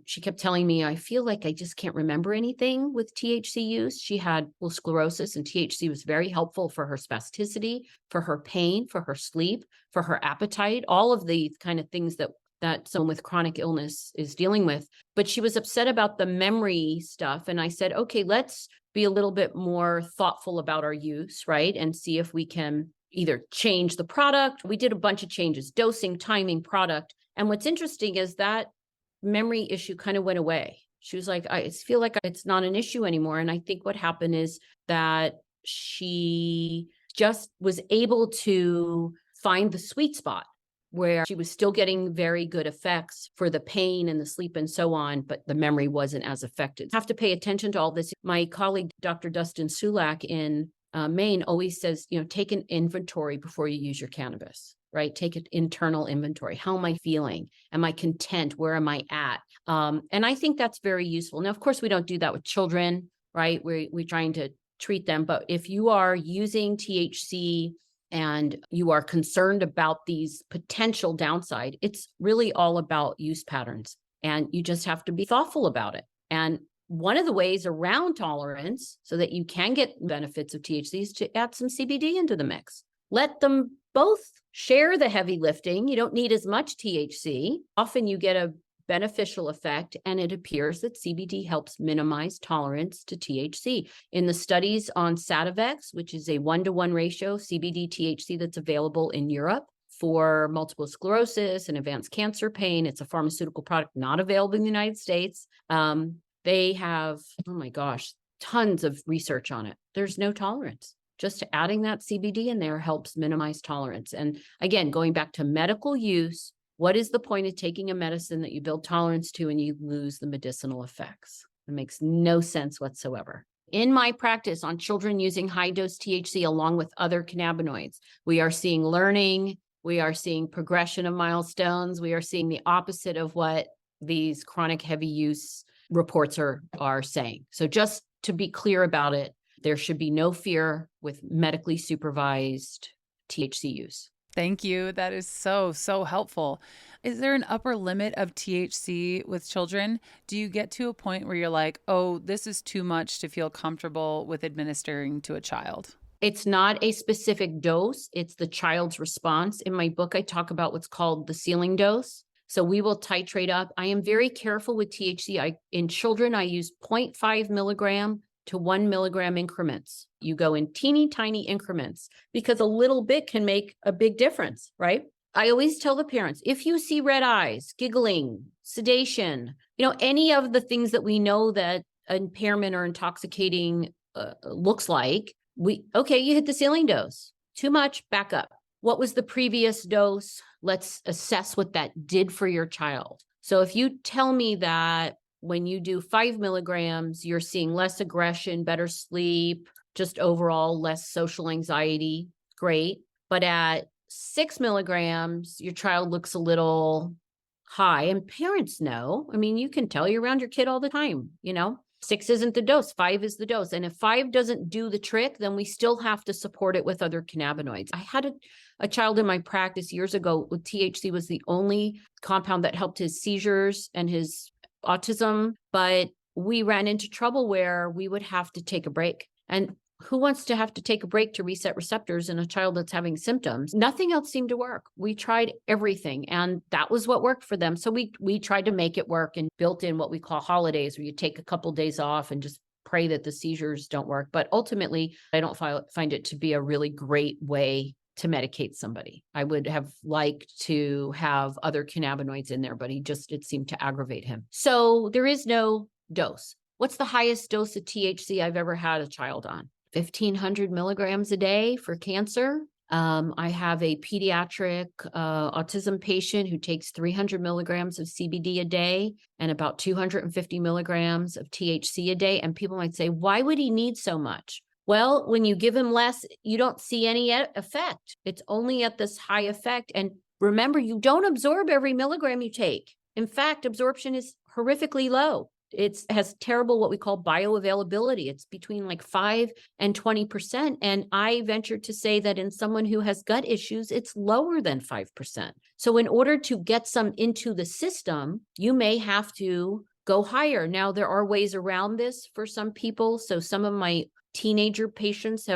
S2: she kept telling me, I feel like I just can't remember anything with THC use. She had multiple sclerosis, and THC was very helpful for her spasticity, for her pain, for her sleep, for her appetite, all of the kind of things that someone with chronic illness is dealing with. But she was upset about the memory stuff. And I said, okay, let's be a little bit more thoughtful about our use, right? And see if we can either change the product. We did a bunch of changes, dosing, timing, product. And what's interesting is that memory issue kind of went away. She was like, I feel like it's not an issue anymore. And I think what happened is that she just was able to find the sweet spot where she was still getting very good effects for the pain and the sleep and so on, but the memory wasn't as affected. Have to pay attention to all this. My colleague, Dr. Dustin Sulak in Maine, always says, take an inventory before you use your cannabis, right? Take an internal inventory. How am I feeling? Am I content? Where am I at? And I think that's very useful. Now, of course, we don't do that with children, right? We're trying to treat them. But if you are using THC and you are concerned about these potential downside, it's really all about use patterns. And you just have to be thoughtful about it. And one of the ways around tolerance so that you can get benefits of THC is to add some CBD into the mix. Let them both share the heavy lifting. You don't need as much THC. Often you get a beneficial effect, and it appears that CBD helps minimize tolerance to THC. In the studies on Sativex, which is a 1-to-1 ratio CBD THC that's available in Europe for multiple sclerosis and advanced cancer pain, it's a pharmaceutical product not available in the United States. They have, oh my gosh, tons of research on it. There's no tolerance. Just adding that CBD in there helps minimize tolerance. And again, going back to medical use, what is the point of taking a medicine that you build tolerance to and you lose the medicinal effects? It makes no sense whatsoever. In my practice on children using high-dose THC along with other cannabinoids, we are seeing learning, we are seeing progression of milestones, we are seeing the opposite of what these chronic heavy use reports are saying. So just to be clear about it, there should be no fear with medically supervised THC use.
S1: Thank you. That is so, so helpful. Is there an upper limit of THC with children? Do you get to a point where you're like, oh, this is too much to feel comfortable with administering to a child?
S2: It's not a specific dose. It's the child's response. In my book, I talk about what's called the ceiling dose. So we will titrate up. I am very careful with THC. In children, I use 0.5 milligram to 1 milligram increments. You go in teeny tiny increments because a little bit can make a big difference, right? I always tell the parents, if you see red eyes, giggling, sedation, any of the things that we know that impairment or intoxicating looks like, you hit the ceiling dose. Too much, back up. What was the previous dose? Let's assess what that did for your child. So if you tell me that when you do 5 milligrams, you're seeing less aggression, better sleep, just overall less social anxiety, great. But at 6 milligrams, your child looks a little high, and parents know. I mean, you can tell you're around your kid all the time, 6 isn't the dose, 5 is the dose. And if 5 doesn't do the trick, then we still have to support it with other cannabinoids. I had a child in my practice years ago with THC was the only compound that helped his seizures and his autism, but we ran into trouble where we would have to take a break. And who wants to have to take a break to reset receptors in a child that's having symptoms? Nothing else seemed to work. We tried everything, and that was what worked for them. So we tried to make it work and built in what we call holidays, where you take a couple days off and just pray that the seizures don't work. But ultimately, I don't find it to be a really great way to medicate somebody. I would have liked to have other cannabinoids in there, but it seemed to aggravate him. So there is no dose. What's the highest dose of THC I've ever had a child on? 1,500 milligrams a day for cancer. I have a pediatric autism patient who takes 300 milligrams of CBD a day and about 250 milligrams of THC a day. And people might say, why would he need so much? Well, when you give him less, you don't see any effect. It's only at this high effect. And remember, you don't absorb every milligram you take. In fact, absorption is horrifically low. It has terrible what we call bioavailability. It's between like 5 and 20%. And I venture to say that in someone who has gut issues, it's lower than 5%. So in order to get some into the system, you may have to go higher. Now, there are ways around this for some people. So some of my teenager patients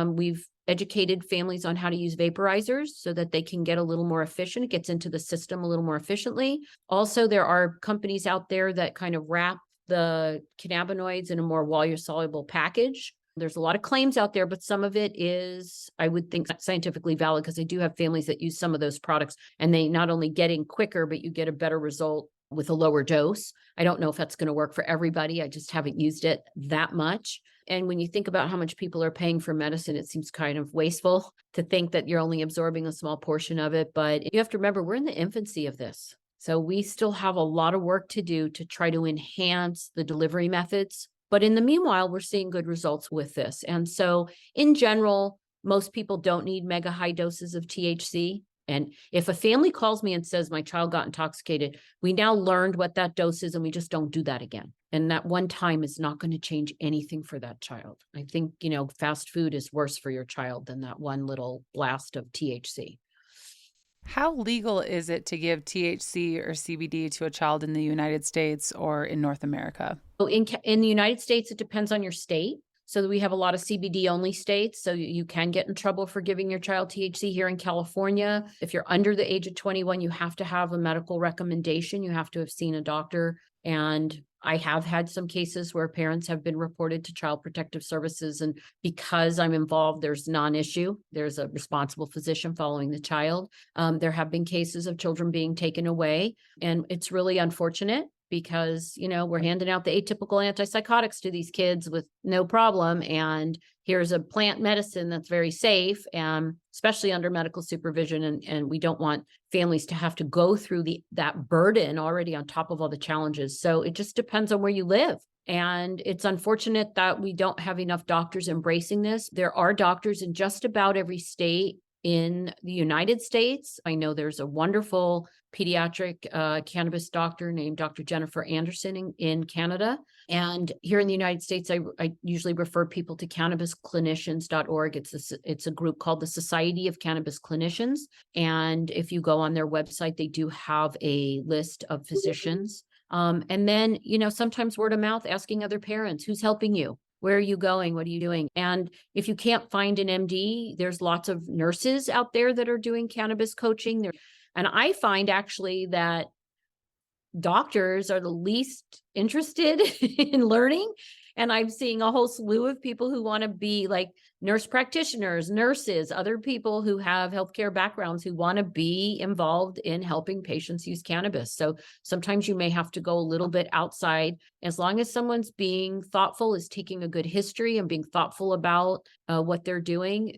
S2: we've educated families on how to use vaporizers so that they can get a little more efficient. It gets into the system a little more efficiently. Also, there are companies out there that kind of wrap the cannabinoids in a more water-soluble package. There's a lot of claims out there, but some of it is, I would think, scientifically valid because I do have families that use some of those products and they not only get in quicker, but you get a better result with a lower dose. I don't know if that's going to work for everybody. I just haven't used it that much. And when you think about how much people are paying for medicine, it seems kind of wasteful to think that you're only absorbing a small portion of it. But you have to remember, we're in the infancy of this. So we still have a lot of work to do to try to enhance the delivery methods. But in the meanwhile, we're seeing good results with this. And so in general, most people don't need mega high doses of THC. And if a family calls me and says, my child got intoxicated, we now learned what that dose is and we just don't do that again. And that one time is not going to change anything for that child. I think, fast food is worse for your child than that one little blast of THC.
S1: How legal is it to give THC or CBD to a child in the United States or in North America?
S2: So in the United States, it depends on your state. So we have a lot of CBD only states. So you can get in trouble for giving your child THC here in California. If you're under the age of 21, you have to have a medical recommendation. You have to have seen a doctor. And I have had some cases where parents have been reported to Child Protective Services. And because I'm involved, there's non-issue. There's a responsible physician following the child. There have been cases of children being taken away. And it's really unfortunate because, we're handing out the atypical antipsychotics to these kids with no problem. And here's a plant medicine that's very safe, and especially under medical supervision. And we don't want families to have to go through that burden already on top of all the challenges. So it just depends on where you live. And it's unfortunate that we don't have enough doctors embracing this. There are doctors in just about every state in the United States. I know there's a wonderful pediatric cannabis doctor named Dr. Jennifer Anderson in Canada. And here in the United States, I usually refer people to cannabisclinicians.org. It's a group called the Society of Cannabis Clinicians. And if you go on their website, they do have a list of physicians. And then, sometimes word of mouth, asking other parents, who's helping you? Where are you going? What are you doing? And if you can't find an MD, there's lots of nurses out there that are doing cannabis coaching. And I find actually that doctors are the least interested in learning. And I'm seeing a whole slew of people who want to be like nurse practitioners, nurses, other people who have healthcare backgrounds who want to be involved in helping patients use cannabis. So sometimes you may have to go a little bit outside. As long as someone's being thoughtful, is taking a good history and being thoughtful about what they're doing,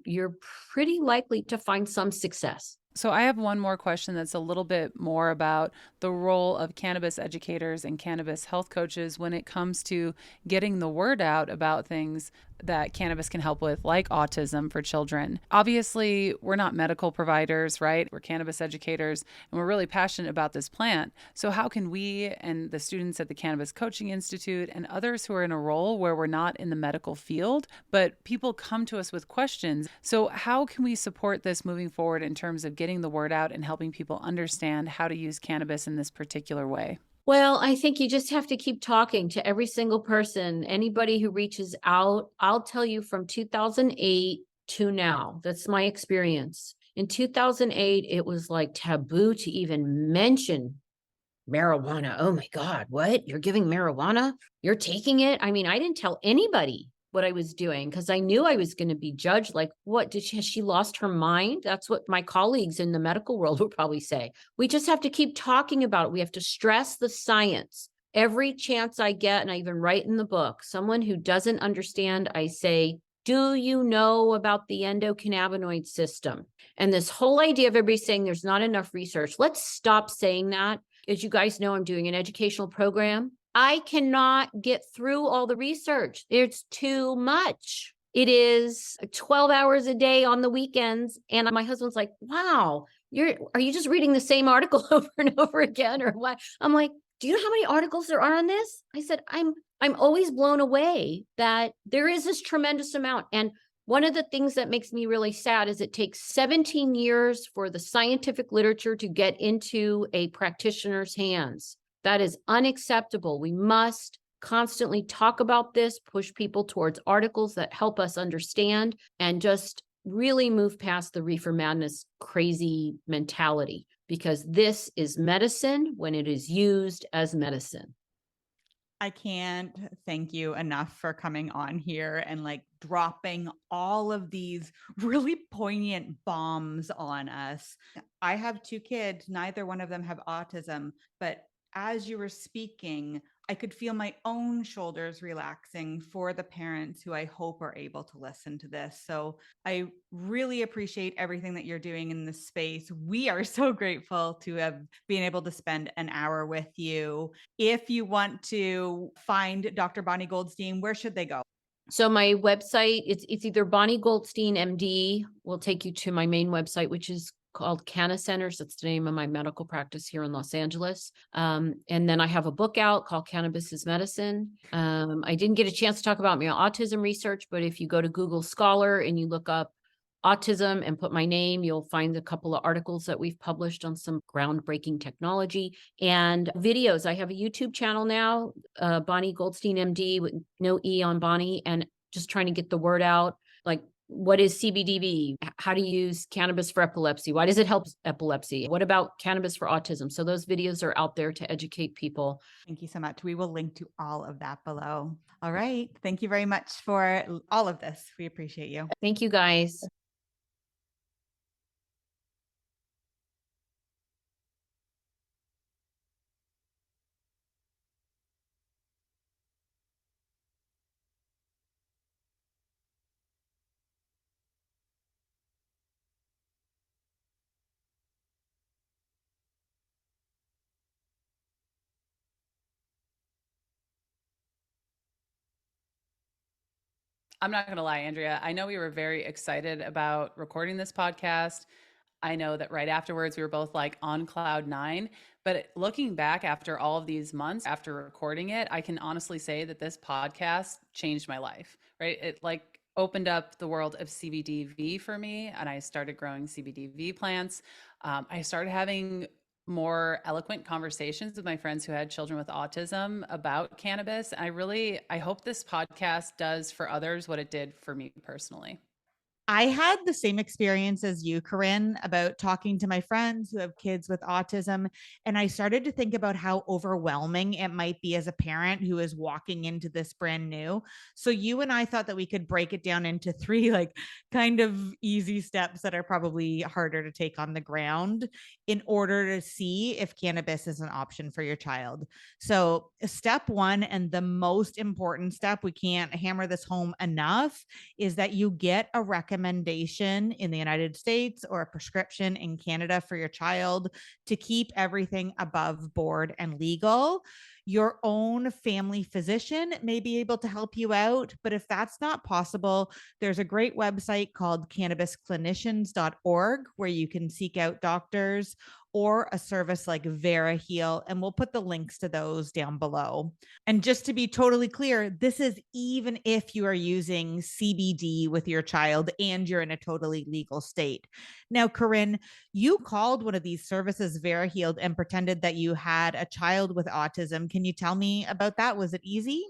S2: you're pretty likely to find some success.
S1: So I have one more question that's a little bit more about the role of cannabis educators and cannabis health coaches when it comes to getting the word out about things that cannabis can help with, like autism for children. Obviously, we're not medical providers, right? We're cannabis educators, and we're really passionate about this plant. So how can we and the students at the Cannabis Coaching Institute and others who are in a role where we're not in the medical field, but people come to us with questions. So how can we support this moving forward in terms of getting the word out and helping people understand how to use cannabis in this particular way?
S2: Well, I think you just have to keep talking to every single person, anybody who reaches out. I'll tell you, from 2008 to now, that's my experience. In 2008, it was like taboo to even mention marijuana. Oh my God, what? You're giving marijuana? You're taking it? I mean, I didn't tell anybody what I was doing because I knew I was going to be judged. Like, what has she lost her mind? That's what my colleagues in the medical world would probably say. We just have to keep talking about it. We have to stress the science. Every chance I get, and I even write in the book, someone who doesn't understand, I say, do you know about the endocannabinoid system? And this whole idea of everybody saying there's not enough research, let's stop saying that. As you guys know, I'm doing an educational program. I cannot get through all the research. It's too much. It is 12 hours a day on the weekends. And my husband's like, wow, are you just reading the same article over and over again or what? I'm like, do you know how many articles there are on this? I said, I'm always blown away that there is this tremendous amount. And one of the things that makes me really sad is it takes 17 years for the scientific literature to get into a practitioner's hands. That is unacceptable. We must constantly talk about this, push people towards articles that help us understand, and just really move past the reefer madness crazy mentality, because this is medicine when it is used as medicine.
S3: I can't thank you enough for coming on here and like dropping all of these really poignant bombs on us. I have two kids, neither one of them have autism, but as you were speaking, I could feel my own shoulders relaxing for the parents who I hope are able to listen to this. So I really appreciate everything that you're doing in this space. We are so grateful to have been able to spend an hour with you. If you want to find Dr. Bonni Goldstein, where should they go?
S2: So my website, it's either Bonni Goldstein MD will take you to my main website, which is called Canna Centers. That's the name of my medical practice here in Los Angeles. And then I have a book out called Cannabis is Medicine. I didn't get a chance to talk about my autism research, but if you go to Google Scholar and you look up autism and put my name, you'll find a couple of articles that we've published on some groundbreaking technology and videos. I have a YouTube channel now, Bonni Goldstein MD with no E on Bonni, and just trying to get the word out. Like, what is CBDV? How to use cannabis for epilepsy? Why does it help epilepsy? What about cannabis for autism? So those videos are out there to educate people.
S3: Thank you so much. We will link to all of that below. All right. Thank you very much for all of this. We appreciate you.
S2: Thank you, guys.
S1: I'm not going to lie, Andrea. I know we were very excited about recording this podcast. I know that right afterwards we were both like on cloud nine. But looking back after all of these months after recording it, I can honestly say that this podcast changed my life, right? It like opened up the world of CBDV for me, and I started growing CBDV plants. I started having more eloquent conversations with my friends who had children with autism about cannabis. I hope this podcast does for others what it did for me personally.
S3: I had the same experience as you, Corinne, about talking to my friends who have kids with autism. And I started to think about how overwhelming it might be as a parent who is walking into this brand new. So you and I thought that we could break it down into three, like kind of easy steps that are probably harder to take on the ground in order to see if cannabis is an option for your child. So step one, and the most important step, we can't hammer this home enough, is that you get a recommendation in the United States or a prescription in Canada for your child to keep everything above board and legal. Your own family physician may be able to help you out, but if that's not possible, there's a great website called cannabisclinicians.org where you can seek out doctors, or a service like VeraHeal, and we'll put the links to those down below. And just to be totally clear, this is even if you are using CBD with your child and you're in a totally legal state. Now, Corinne, you called one of these services VeraHealed and pretended that you had a child with autism. Can you tell me about that? Was it easy?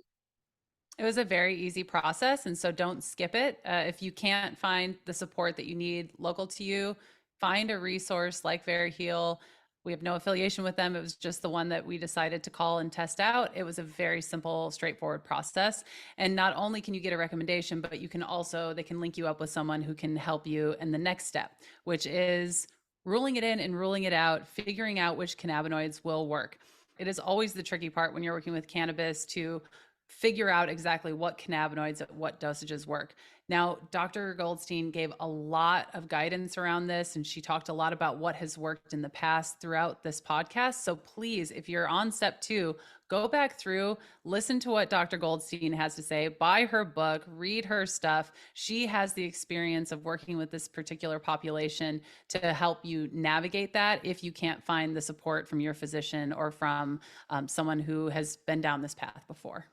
S1: It was a very easy process. And so don't skip it. If you can't find the support that you need local to you, find a resource like VeraHeal. We have no affiliation with them. It was just the one that we decided to call and test out. It was a very simple, straightforward process. And not only can you get a recommendation, but you can also, they can link you up with someone who can help you in the next step, which is ruling it in and ruling it out, figuring out which cannabinoids will work. It is always the tricky part when you're working with cannabis to figure out exactly what cannabinoids at what dosages work. Now, Dr. Goldstein gave a lot of guidance around this, and she talked a lot about what has worked in the past throughout this podcast. So please, if you're on step 2, go back through, listen to what Dr. Goldstein has to say, buy her book, read her stuff. She has the experience of working with this particular population to help you navigate that if you can't find the support from your physician or from someone who has been down this path before.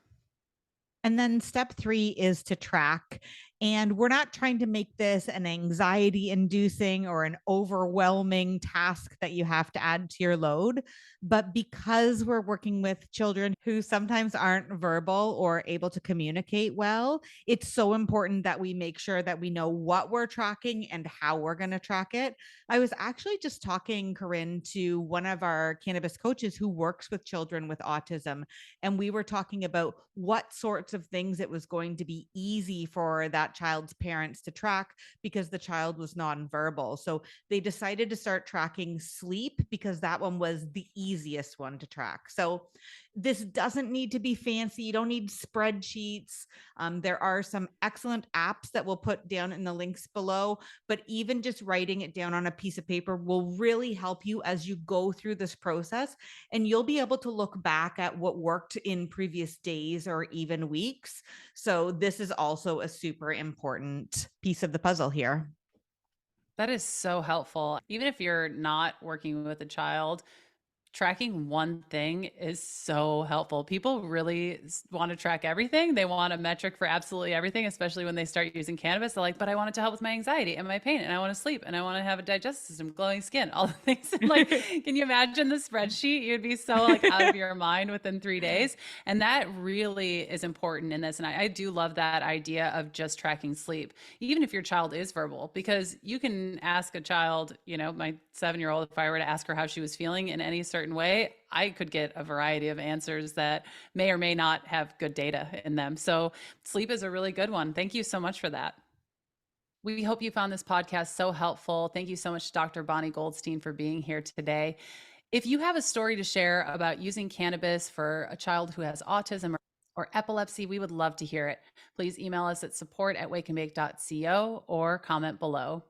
S3: And then step 3 is to track. And we're not trying to make this an anxiety inducing or an overwhelming task that you have to add to your load. But because we're working with children who sometimes aren't verbal or able to communicate well, it's so important that we make sure that we know what we're tracking and how we're going to track it. I was actually just talking, Corinne, to one of our cannabis coaches who works with children with autism. And we were talking about what sorts of things it was going to be easy for that child's parents to track because the child was nonverbal. So they decided to start tracking sleep because that one was the easiest one to track. So this doesn't need to be fancy. You don't need spreadsheets. There are some excellent apps that we'll put down in the links below, but even just writing it down on a piece of paper will really help you as you go through this process. And you'll be able to look back at what worked in previous days or even weeks. So this is also a super important piece of the puzzle here.
S1: That is so helpful. Even if you're not working with a child, tracking one thing is so helpful. People really want to track everything. They want a metric for absolutely everything, especially when they start using cannabis. They're like, but I want it to help with my anxiety and my pain, and I want to sleep, and I want to have a digestive system, glowing skin, all the things. And like, can you imagine the spreadsheet? You'd be so like out of your mind within 3 days. And that really is important in this. And I do love that idea of just tracking sleep, even if your child is verbal, because you can ask a child, you know, my 7-year-old, if I were to ask her how she was feeling in any certain way, I could get a variety of answers that may or may not have good data in them. So sleep is a really good one. Thank you so much for that. We hope you found this podcast so helpful. Thank you so much, Dr. Bonni Goldstein, for being here today. If you have a story to share about using cannabis for a child who has autism or epilepsy, we would love to hear it. Please email us at support@wakeandbake.co or comment below.